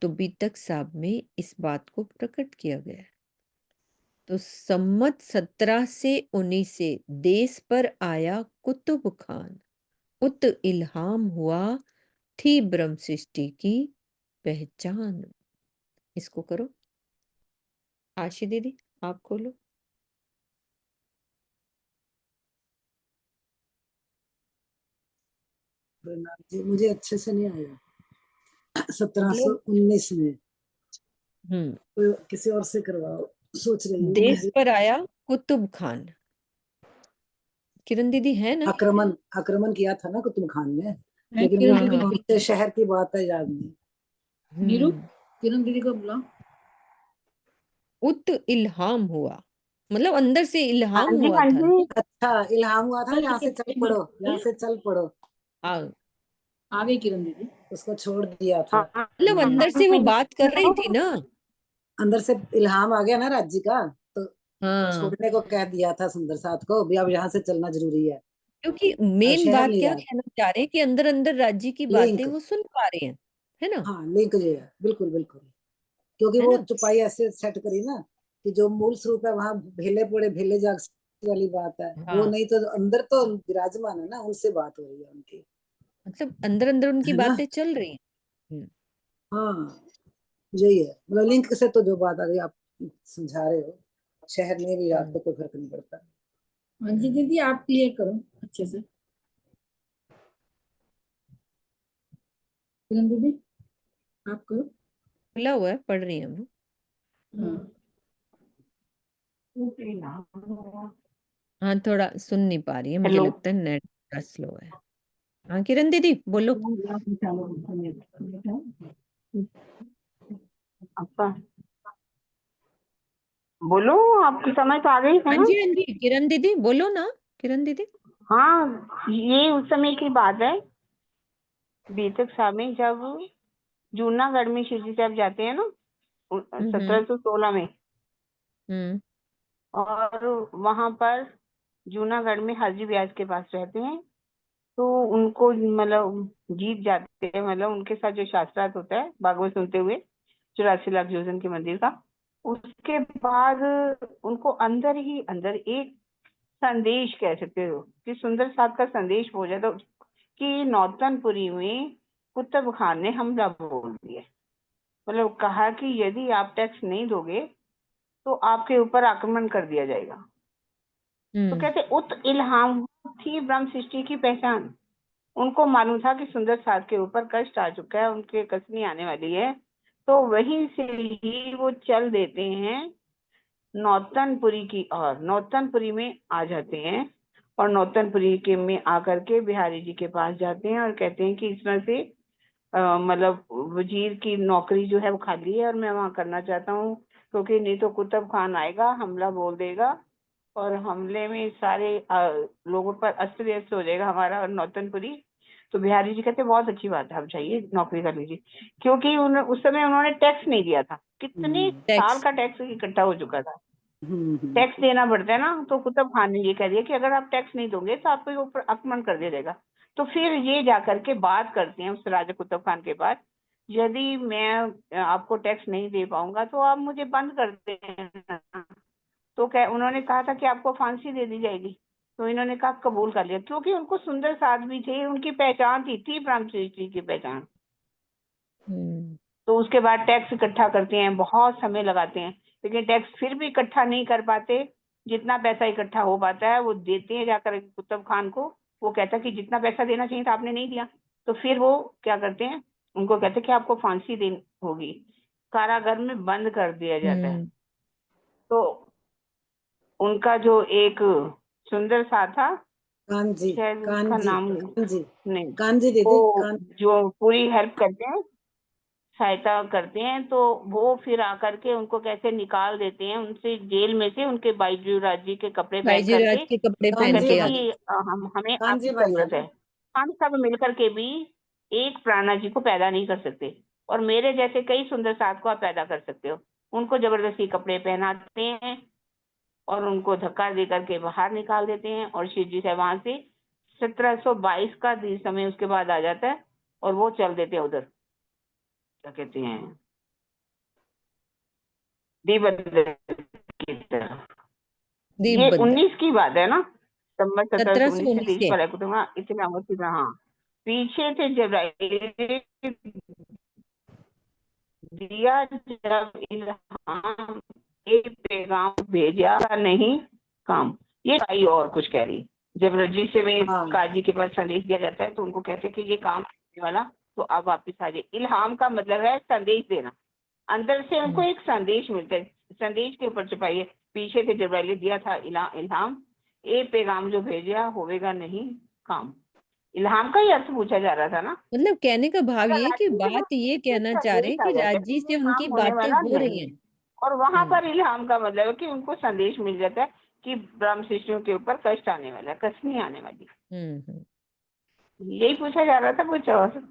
तो बीतक साहब में इस बात को प्रकट किया गया है। तो सम्मत 17 से 19 से देश पर आया कुतुब खान, उत इल्हाम हुआ थी ब्रह्म सृष्टि की पहचान। इसको करो आशी दीदी, आप खोलो। जी मुझे अच्छे से नहीं आया 1719 में, कोई किसी और से करवाओ, सोच रही हूँ देश मैं। पर आया कुतुब खान, किरण दीदी है ना? आक्रमण किया था ना कुतुब खान ने, है लेकिन किरण वो हाँ दीदी हाँ कौन से शहर की बात है याद नहीं। नीरू, हम्म, किरण दीदी को बुलाओ। उत इल्हाम हुआ, मतलब अंदर से इल्हाम हाँ जी हुआ हाँ था जी। ना। अच्छा इल्हाम हुआ था, यहाँ से चल पड़ो, यहाँ से चल पड़ो, हाँ, आ गई किरण दीदी। उसको छोड़ दिया था। हाँ, मतलब अंदर से वो बात कर रही थी ना। अंदर से इल्हाम आ गया ना राज्य का, तो हाँ, छोड़ने को कह दिया था सुंदर साथ को भी, अब यहाँ से चलना जरूरी है। क्योंकि अब मेन शहर बात नहीं क्या याद, कहना चाह रहे हैं कि अंदर अंदर राज्य की बातें लिंक, वो सुन पा रहे हैं, है ना? हाँ लिंक जो है बिल्कुल बिल्कुल, क्योंकि है वो ना? चुपाई ऐसे सेट करी ना कि जो मूल स्वरूप है वहां भेले पड़े भेले जाग वाली बात है, वो हाँ, नहीं तो अंदर तो विराजमान है ना, उनसे बात हो रही है उनकी, मतलब अंदर अंदर उनकी है ना। बातें चल रही हैं। हाँ यही है, मतलब लिंक से तो जो बात आ गई आप समझा रहे हो, शहर में भी रात हम्म, को कोई फर्क नहीं पड़ता। हाँ जी दीदी, आप क्लियर करो अच्छे से। किरण दीदी आप करो। खुला हुआ है, पढ़ रही हैं वो। हाँ हाँ, थोड़ा सुन नहीं पा रही है, मुझे हेलो। लगता है नेट थोड़ा स्लो है। हाँ किरण दीदी बोलो। आपका बोलो, आपकी समझ तो आ गई है हाँ ना। जी हाँ जी, किरण दीदी बोलो ना, किरण दीदी। हाँ, ये उस समय की बात है, बीतक साहब में जब जूनागढ़ में शिव जी साहब जाते हैं ना हम्म 1716 में, हम्म और वहां पर जूनागढ़ में हाजी ब्यास के पास रहते हैं, तो उनको मतलब जीत जाते हैं, मतलब उनके साथ जो शास्त्रार्थ होता है भागवत सुनते हुए 84 लाख योजन के मंदिर का, उसके बाद उनको अंदर ही अंदर एक संदेश कह सकते हो कि सुंदर साथ का संदेश हो जाता कि नौतनपुरी में कुतुब खान ने हमला बोल दिया, मतलब कहा कि यदि आप टैक्स नहीं दोगे तो आपके ऊपर आक्रमण कर दिया जाएगा। तो कहते उत इल्हाम थी ब्रह्म सृष्टि की पहचान, उनको मालूम था कि सुंदर साथ के ऊपर कष्ट आ चुका है, उनके कसनी आने वाली है, तो वहीं से ही वो चल देते हैं नौतनपुरी की ओर, नौतनपुरी में आ जाते हैं और नौतनपुरी के में आकर के बिहारी जी के पास जाते हैं और कहते हैं कि इसमें से मतलब वजीर की नौकरी जो है वो खाली है और मैं वहां करना चाहता हूँ, क्योंकि नहीं तो कुतुब खान आएगा, हमला बोल देगा और हमले में सारे लोगों पर अस्त व्यस्त हो जाएगा हमारा नौतनपुरी। तो बिहारी जी कहते बहुत अच्छी बात है, आप जाइए नौकरी कर लीजिए, क्योंकि उस समय उन्होंने टैक्स नहीं दिया था, कितने टैक्स साल का टैक्स इकट्ठा हो चुका था। टैक्स देना पड़ता है ना, तो कुतुब खान ने ये कह दिया कि अगर आप टैक्स नहीं दोगे तो आपको ऊपर आक्रमण कर दिया जाएगा। तो फिर ये जाकर के बात करते हैं उस राजा कुतुब खान के पास, यदि मैं आपको टैक्स नहीं दे पाऊंगा तो आप मुझे बंद कर देना। तो उन्होंने कहा था कि आपको फांसी दे दी जाएगी। तो इन्होंने कहा कबूल कर लिया, क्योंकि उनको सुंदर साथ भी थे, उनकी पहचान थी ब्रह्मश्रेष्ठ जी की पहचान। तो उसके बाद टैक्स इकट्ठा करते हैं, बहुत समय लगाते हैं, लेकिन टैक्स फिर भी इकट्ठा नहीं कर पाते। जितना पैसा इकट्ठा हो पाता है वो देते हैं जाकर कुतुब खान को। वो कहता है कि जितना पैसा देना चाहिए था आपने नहीं दिया। तो फिर वो क्या करते हैं, उनको कहते हैं कि आपको फांसी देनी होगी, कारागार में बंद कर दिया जाता है। तो उनका जो एक सुंदर सा था, कानजी, शायद उसका कानजी, नाम कानजी, नहीं, कानजी दीदी, वो जो पूरी हेल्प करते हैं, सहायता करते हैं, तो वो फिर आकर के उनको कैसे निकाल देते हैं उनसे जेल में से, उनके बाईजीराज जी के कपड़े पहन बाईजीराज करके। के कपड़े वो पहन कहते के हैं कि हमें कानजी आपकी भाई जरूरत है, हम सब मिलकर के भी एक प्राणा जी को पैदा नहीं कर सकते, और मेरे जैसे कई सुंदर साथ को आप पैदा कर सकते हो। उनको जबरदस्ती कपड़े पहनाते हैं और उनको धक्का दे करके बाहर निकाल देते हैं, और शिव जी से वहां से 1722 का समय उसके बाद आ जाता है, और वो चल देते हैं उधर, क्या कहते हैं, दीपबद्र की तरफ। ये दीपबद्र 19 की बात है ना, सितंबर 1719 से 1719 23 से वाला कुतुब इतना मुश्किल। हाँ, पीछे थे जब दिया, जब इल्हाम एक पैगाम भेजा नहीं काम। ये भाई और कुछ कह रही, जब रजी से में काजी के पास संदेश दिया जाता है तो उनको कहते हैं कि ये काम करने वाला, तो आप वापिस आ जाइए। इल्हाम का मतलब है संदेश देना, अंदर से उनको एक संदेश मिलता है, संदेश के ऊपर छुपाइए। पीछे से जबराइल दिया था इल्हाम, एक पैगाम जो भेजा होवेगा नहीं काम। इल्हाम का ही अर्थ पूछा जा रहा था ना। मतलब कहने का भाव अगर ये है कि राजी से बात ये कुछ कहना चाह रहे संदेश हैं आ कि जाता है राजी कि से ये उनकी काम होने बातें वाला हो रही नहीं, हैं। और वहां पर इल्हाम का मतलब है कि उनको संदेश मिल जाता है कि ब्रह्म शिष्यों के ऊपर कष्ट आने वाला है, कष्ट नहीं आने वाली। यही पूछा जा रहा था कुछ और।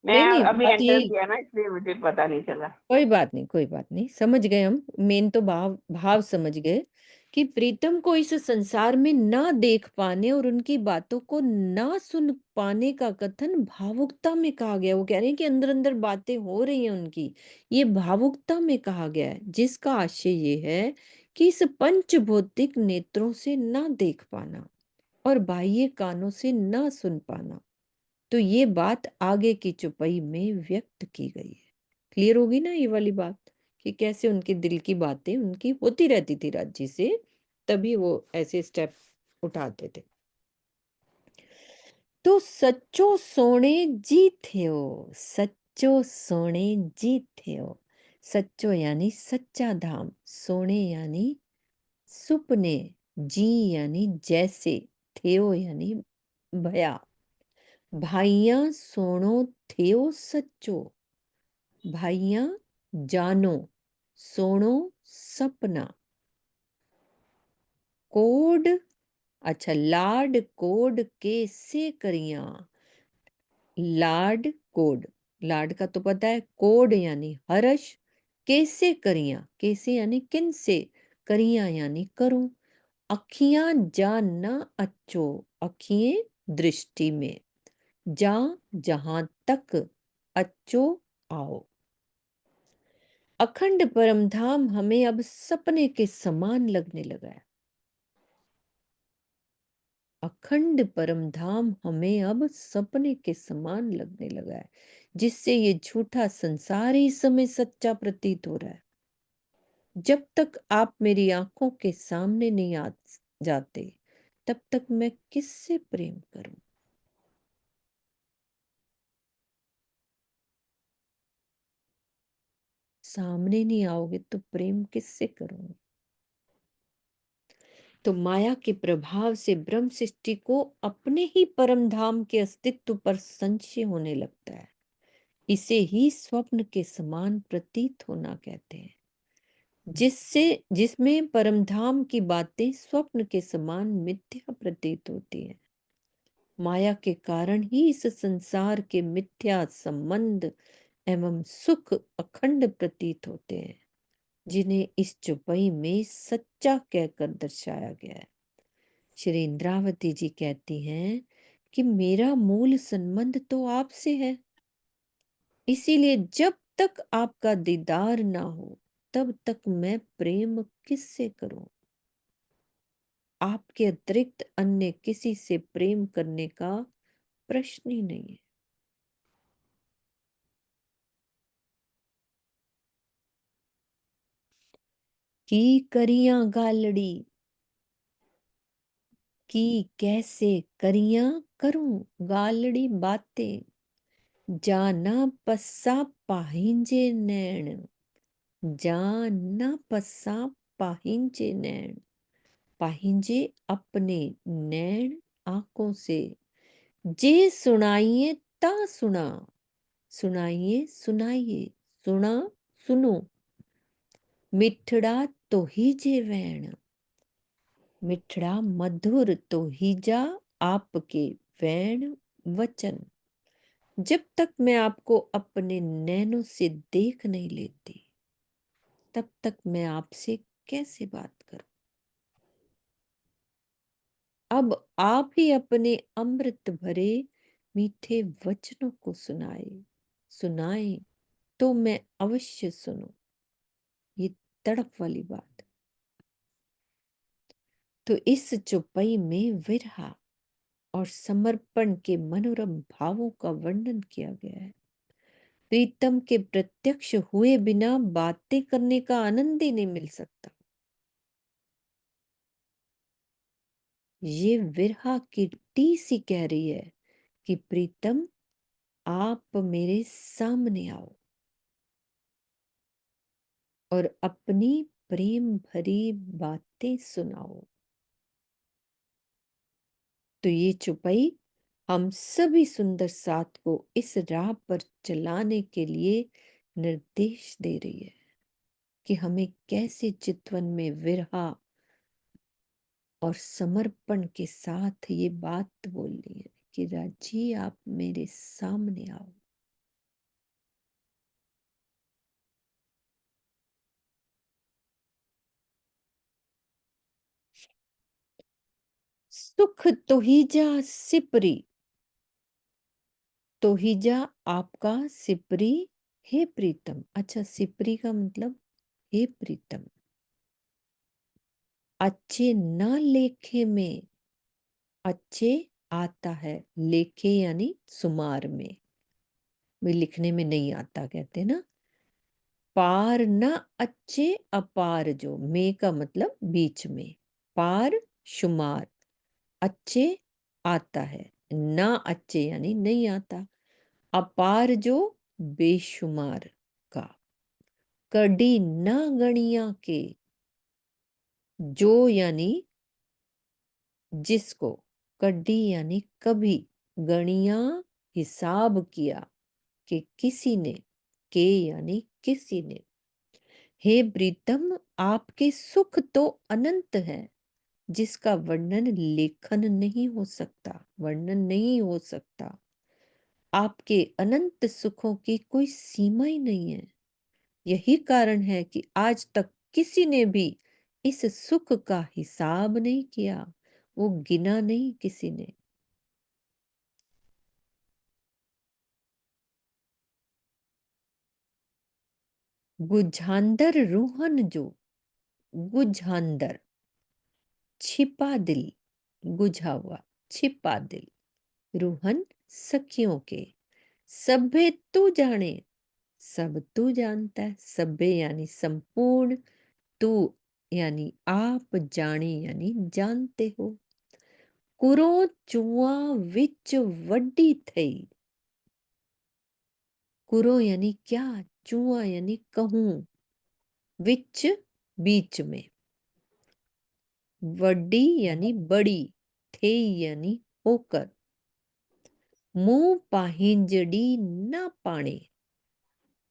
मैं नहीं नहीं, अभी बात एंटर यही, किया ना, इसलिए मुझे पता नहीं चला। कोई बात नहीं, कोई बात नहीं, समझ गए हम। मेन तो भाव समझ गए कि प्रीतम को इस संसार में ना देख पाने और उनकी बातों को ना सुन पाने का कथन भावुकता में कहा गया। वो कह रहे हैं कि अंदर अंदर बातें हो रही हैं उनकी, ये भावुकता में कहा गया है, जिसका आशय ये है कि इस पंचभौतिक नेत्रों से ना देख पाना और बाह्य कानों से ना सुन पाना। तो ये बात आगे की चौपाई में व्यक्त की गई है। क्लियर होगी ना ये वाली बात, कि कैसे उनके दिल की बातें उनकी होती रहती थी राज्य से, तभी वो ऐसे स्टेप उठाते थे। तो सच्चो सोने जी थियो, सच्चो सोने जी थियो। सच्चो यानी सच्चा धाम, सोने यानी सुपने, जी यानी जैसे, थियो यानी भया। भाइया सोनो थियो सच्चो, भाइया जानो, सोनो सपना। कोड, अच्छा, लाड कोड के से करिया। लाड कोड, लाड का तो पता है, कोड यानी हर्ष, कैसे करिया, कैसे यानी किन से, करिया यानी करूं। अखियां जा ना अच्छो, अखिएं दृष्टि में, जा जहां तक, अच्छो आओ। अखंड परमधाम हमें अब सपने के समान लगने लगा है। अखंड परमधाम हमें अब सपने के समान लगने लगा है, जिससे ये झूठा संसार ही समय सच्चा प्रतीत हो रहा है। जब तक आप मेरी आंखों के सामने नहीं आ जाते, तब तक मैं किससे प्रेम करूं। सामने नहीं आओगे तो प्रेम किससे करूंगी। तो माया के प्रभाव से ब्रह्म सृष्टि को अपने ही परम धाम के अस्तित्व पर संशय होने लगता है। इसे ही स्वप्न के समान प्रतीत होना कहते हैं, जिसमें परमधाम की बातें स्वप्न के समान मिथ्या प्रतीत होती हैं। माया के कारण ही इस संसार के मिथ्या संबंध एवं सुख अखंड प्रतीत होते हैं। जिन्हें इस चौपाई में सच्चा कहकर दर्शाया गया है। श्री इंद्रावती जी कहती हैं कि मेरा मूल संबंध तो आपसे है, इसीलिए जब तक आपका दीदार ना हो तब तक मैं प्रेम किससे करूं। आपके अतिरिक्त अन्य किसी से प्रेम करने का प्रश्न ही नहीं है। की करियां गालड़ी की कैसे करियां करूं गालड़ी बातें, जाना पस्सा पाहिंजे नैण, जाना पस्सा पाहिंजे नैण। पाहिंजे अपने नैण आंखों से, जे सुनाइए ता सुना, सुनाइए सुनाइए, सुना सुनो, मिठड़ा तो ही जे वैण, मिठड़ा मधुर तो ही जा आपके वैण वचन। जब तक मैं आपको अपने नैनों से देख नहीं लेती तब तक मैं आपसे कैसे बात करूं। अब आप ही अपने अमृत भरे मीठे वचनों को सुनाए तो मैं अवश्य सुनूं। ये तड़प वाली बात। तो इस चौपाई में विरहा और समर्पण के मनोरम भावों का वर्णन किया गया है। प्रीतम के प्रत्यक्ष हुए बिना बातें करने का आनंद ही नहीं मिल सकता। ये विरहा की टीसी कह रही है कि प्रीतम आप मेरे सामने आओ और अपनी प्रेम भरी बातें सुनाओ। तो ये चौपाई हम सभी सुंदर साथ को इस राह पर चलाने के लिए निर्देश दे रही है कि हमें कैसे चितवन में विरहा और समर्पण के साथ ये बात बोलनी है कि राजी आप मेरे सामने आओ। सुख तोहिजा सिपरी, तोहिजा आपका सिपरी हे प्रीतम। अच्छा, सिपरी का मतलब हे प्रीतम। अच्छे न लेखे में, अच्छे आता है, लेखे यानी सुमार में, भी लिखने में नहीं आता कहते ना। पार न अच्छे अपार, जो में का मतलब बीच में, पार शुमार, अच्छे आता है, ना अच्छे यानी नहीं आता, अपार जो बेशुमार का, कड़ी न गणिया के, जो यानी जिसको, कड्डी यानी कभी, गणिया हिसाब किया कि किसी ने, के यानी किसी ने। हे प्रीतम आपके सुख तो अनंत है, जिसका वर्णन लेखन नहीं हो सकता, वर्णन नहीं हो सकता। आपके अनंत सुखों की कोई सीमा ही नहीं है। यही कारण है कि आज तक किसी ने भी इस सुख का हिसाब नहीं किया, वो गिना नहीं किसी ने। गुझांदर रूहन जो, गुझांदर छिपा दिल, गुझा हुआ छिपा दिल, रूहन सखियों के, सभे तू जाने, सब तू जानता है, सभे यानी संपूर्ण, तू यानी आप, जाने यानी जानते हो। कुरो चुआ विच वड्डी थई, कुरो यानी क्या, चुआ यानी कहूं, विच बीच में, वड्डी यानी बड़ी, थे यानी होकर, मुंह पाहिंजड़ी ना पाने,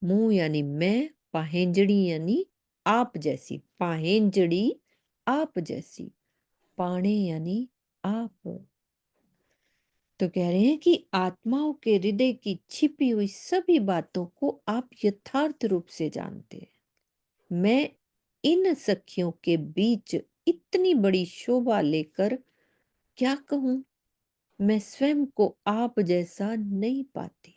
मुंह यानी मैं, पाहिंजड़ी यानी आप जैसी, पाहिंजड़ी आप जैसी, पाने यानी आप। तो कह रहे हैं कि आत्माओं के हृदय की छिपी हुई सभी बातों को आप यथार्थ रूप से जानते हैं। मैं इन सखियों के बीच इतनी बड़ी शोभा लेकर क्या कहूं, मैं स्वयं को आप जैसा नहीं पाती,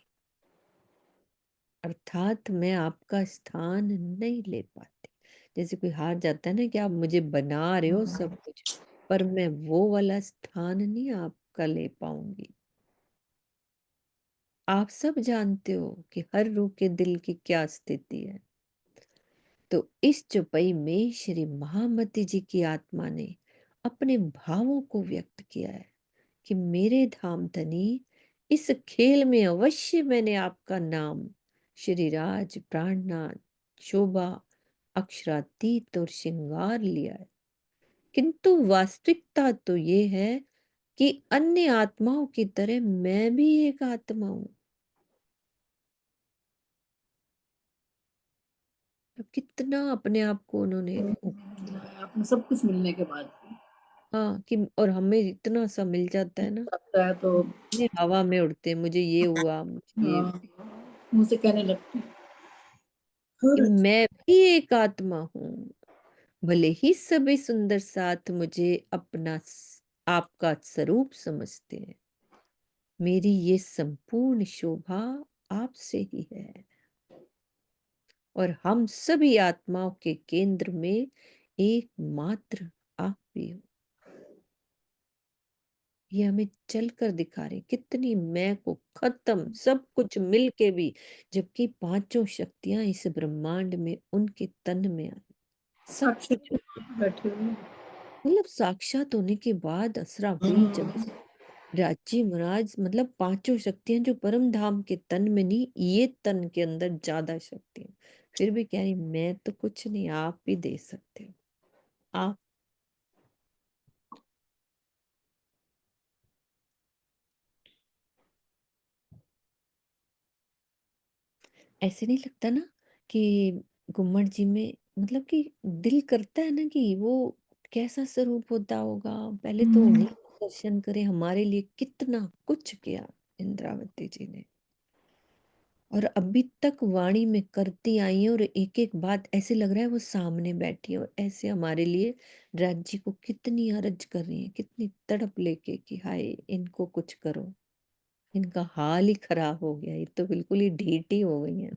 अर्थात मैं आपका स्थान नहीं ले पाती। जैसे कोई हार जाता है ना कि आप मुझे बना रहे हो सब कुछ, पर मैं वो वाला स्थान नहीं आपका ले पाऊंगी। आप सब जानते हो कि हर रूह के दिल की क्या स्थिति है। तो इस चौपाई में श्री महामती जी की आत्मा ने अपने भावों को व्यक्त किया है कि मेरे धाम धनी, इस खेल में अवश्य मैंने आपका नाम श्री राज, प्राणनाथ, शोभा, अक्षरातीत और श्रृंगार लिया है, किंतु वास्तविकता तो ये है कि अन्य आत्माओं की तरह मैं भी एक आत्मा हूं। तो कितना अपने आप को उन्होंने आपने सब कुछ मिलने के बाद हाँ कि, और हमें इतना सा मिल जाता है ना, लगता है तो ये हवा में उड़ते हैं, मुझे ये हुआ, मुझे ये, मुंह से कहने लगते हैं। कि मैं भी एक आत्मा हूँ, भले ही सभी सुंदर साथ मुझे अपना आपका स्वरूप समझते हैं, मेरी ये संपूर्ण शोभा आपसे ही है, और हम सभी आत्माओं के केंद्र में एकमात्र आप भी हो। ये हमें चलकर दिखा रहे कितनी मैं को खत्म सब कुछ मिल के भी, जबकि पांचों शक्तियां इस ब्रह्मांड में उनके तन में आई, सब कुछ बैठे हुए मतलब साक्षात होने के बाद असरा भी जब राजी महाराज, मतलब पांचों शक्तियां जो परम धाम के तन में नहीं, ये तन के अंदर ज्यादा शक्तियां, फिर भी कह रही मैं तो कुछ नहीं, आप भी दे सकते हो। आप ऐसे नहीं लगता ना कि गुम्मट जी में, मतलब कि दिल करता है ना कि वो कैसा स्वरूप होता होगा, पहले तो उन्हीं का दर्शन करे, हमारे लिए कितना कुछ किया इंद्रावती जी ने, और अभी तक वाणी में करती आई है, और एक एक बात ऐसे लग रहा है वो सामने बैठी है, और ऐसे हमारे लिए राज्य को कितनी अरज कर रही है, कितनी तड़प लेके कि हाय इनको कुछ करो, इनका हाल ही खराब हो गया, ये तो बिल्कुल ही ढीठी हो गई है।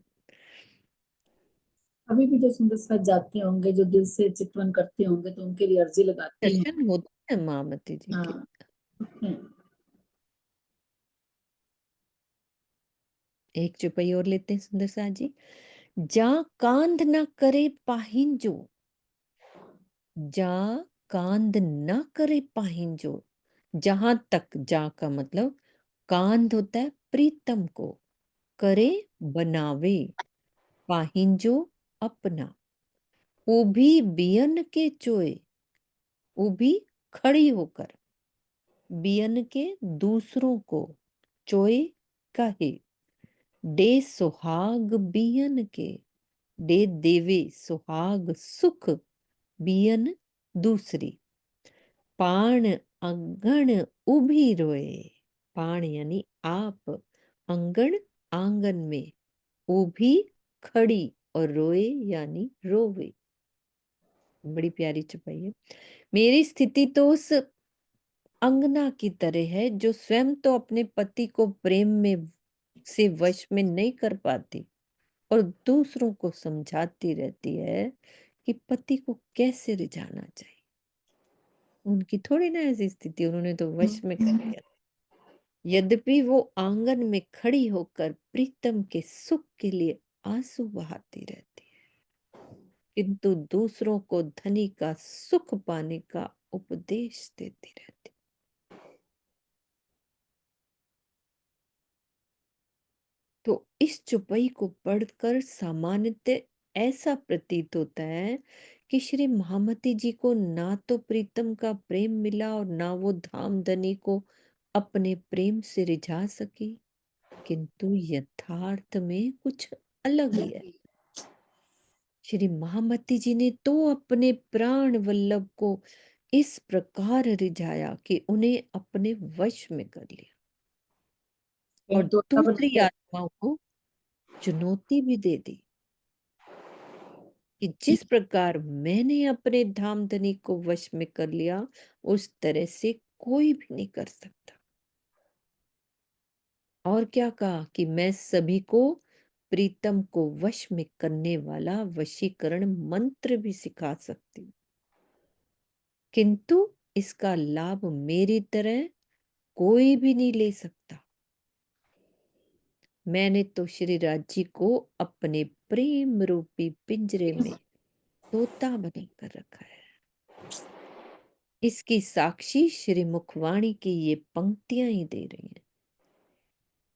अभी भी जो सुंदर साथ जाते होंगे, जो दिल से चितवन करते होंगे, तो उनके लिए अर्जी लगाती हैं। दर्शन होते हैं महामती जी के। हाँ एक चौपाई और लेते हैं सुंदर सा जी। जा कांध न करे पाहिंजो, जा कांध न करे पाहिंजो, जहां तक, जा का मतलब कांध होता है प्रीतम को, करे बनावे, पाहिंजो अपना, उभी बियन के चोए, उभी खड़ी होकर, बियन के दूसरों को, चोए कहे, डे सुहाग बियन के, डे देवे सुहाग सुख, बियन दूसरी, पाण अंगण उभी रोए, पाण यानी आप, अंगण आंगन में, उभी खड़ी, और रोए यानी रोवे। बड़ी प्यारी चौपाई है। मेरी स्थिति तो उस अंगना की तरह है जो स्वयं तो अपने पति को प्रेम में से वश में नहीं कर पाती, और दूसरों को समझाती रहती है कि पति को कैसे रिझाना चाहिए। उनकी थोड़ी ना ऐसी स्थिति, उन्होंने तो वश में कर लिया। यद्यपि वो आंगन में खड़ी होकर प्रीतम के सुख के लिए आंसू बहाती रहती है, किंतु दूसरों को धनी का सुख पाने का उपदेश देती रहती। तो इस चौपाई को पढ़कर सामान्यतः ऐसा प्रतीत होता है कि श्री महामती जी को ना तो प्रीतम का प्रेम मिला, और ना वो धामधनी को अपने प्रेम से रिझा सकी, किंतु यथार्थ में कुछ अलग ही है। श्री महामती जी ने तो अपने प्राण वल्लभ को इस प्रकार रिझाया कि उन्हें अपने वश में कर लिया, और दूसरी आत्माओं को चुनौती भी दे दी। कि जिस प्रकार मैंने अपने धाम धनी को वश में कर लिया, उस तरह से कोई भी नहीं कर सकता। और क्या कहा कि मैं सभी को प्रीतम को वश में करने वाला वशीकरण मंत्र भी सिखा सकती हूँ, किंतु इसका लाभ मेरी तरह कोई भी नहीं ले सकता। मैंने तो श्री राज जी को अपने प्रेम रूपी पिंजरे में तोता बनाकर रखा है। इसकी साक्षी श्री मुखवाणी की ये पंक्तियां ही दे रही हैं।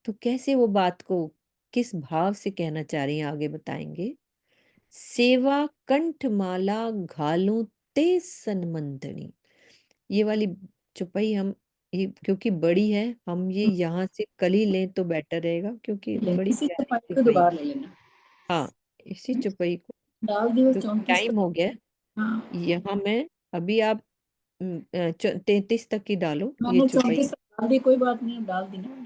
तो कैसे वो बात को किस भाव से कहना चाह रही हैं आगे बताएंगे। सेवा कंठमाला घालूं ते सनमंदनी। ये वाली चौपाई हम ये क्योंकि बड़ी है, हम ये यहाँ से कल ही लें तो बेटर रहेगा, क्योंकि बड़ी इसी प्यारी चौपाई को चौपाई। दोबारा ले लेना। हाँ, इसी चौपाई को, डाल दिवस क्योंकि 34 टाइम हो गया है। हाँ यहाँ मैं अभी आप 33 तक ही डालो ये मैंने चौपाई। 34 डाल दी, कोई बात नहीं, डाल दी ना।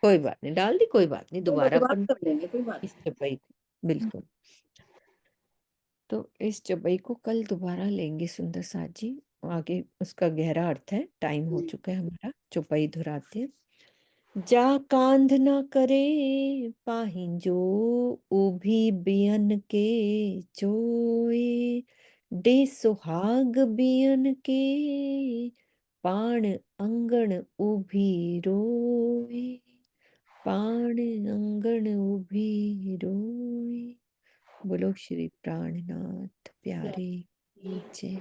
कोई बात नहीं, डाल दी, कोई बात नहीं, दोबारा दोबारा अपन कर लेंगे, कोई बात इस चौपाई को, बिल्कुल। तो इस चौपाई को कल दोबारा लेंगे सुंदर साथ जी, आगे उसका गहरा अर्थ है। टाइम हो नहीं। चुका है हमारा, चौपाई दोहराते हैं। जा कांध न करे पाहिंजो, उभी बियन के चोए, डे सुहाग बियन के, पाण अंगण उभी रोए, पाण अंगण उभी रोए। बोलो श्री प्राणनाथ प्यारे की जय।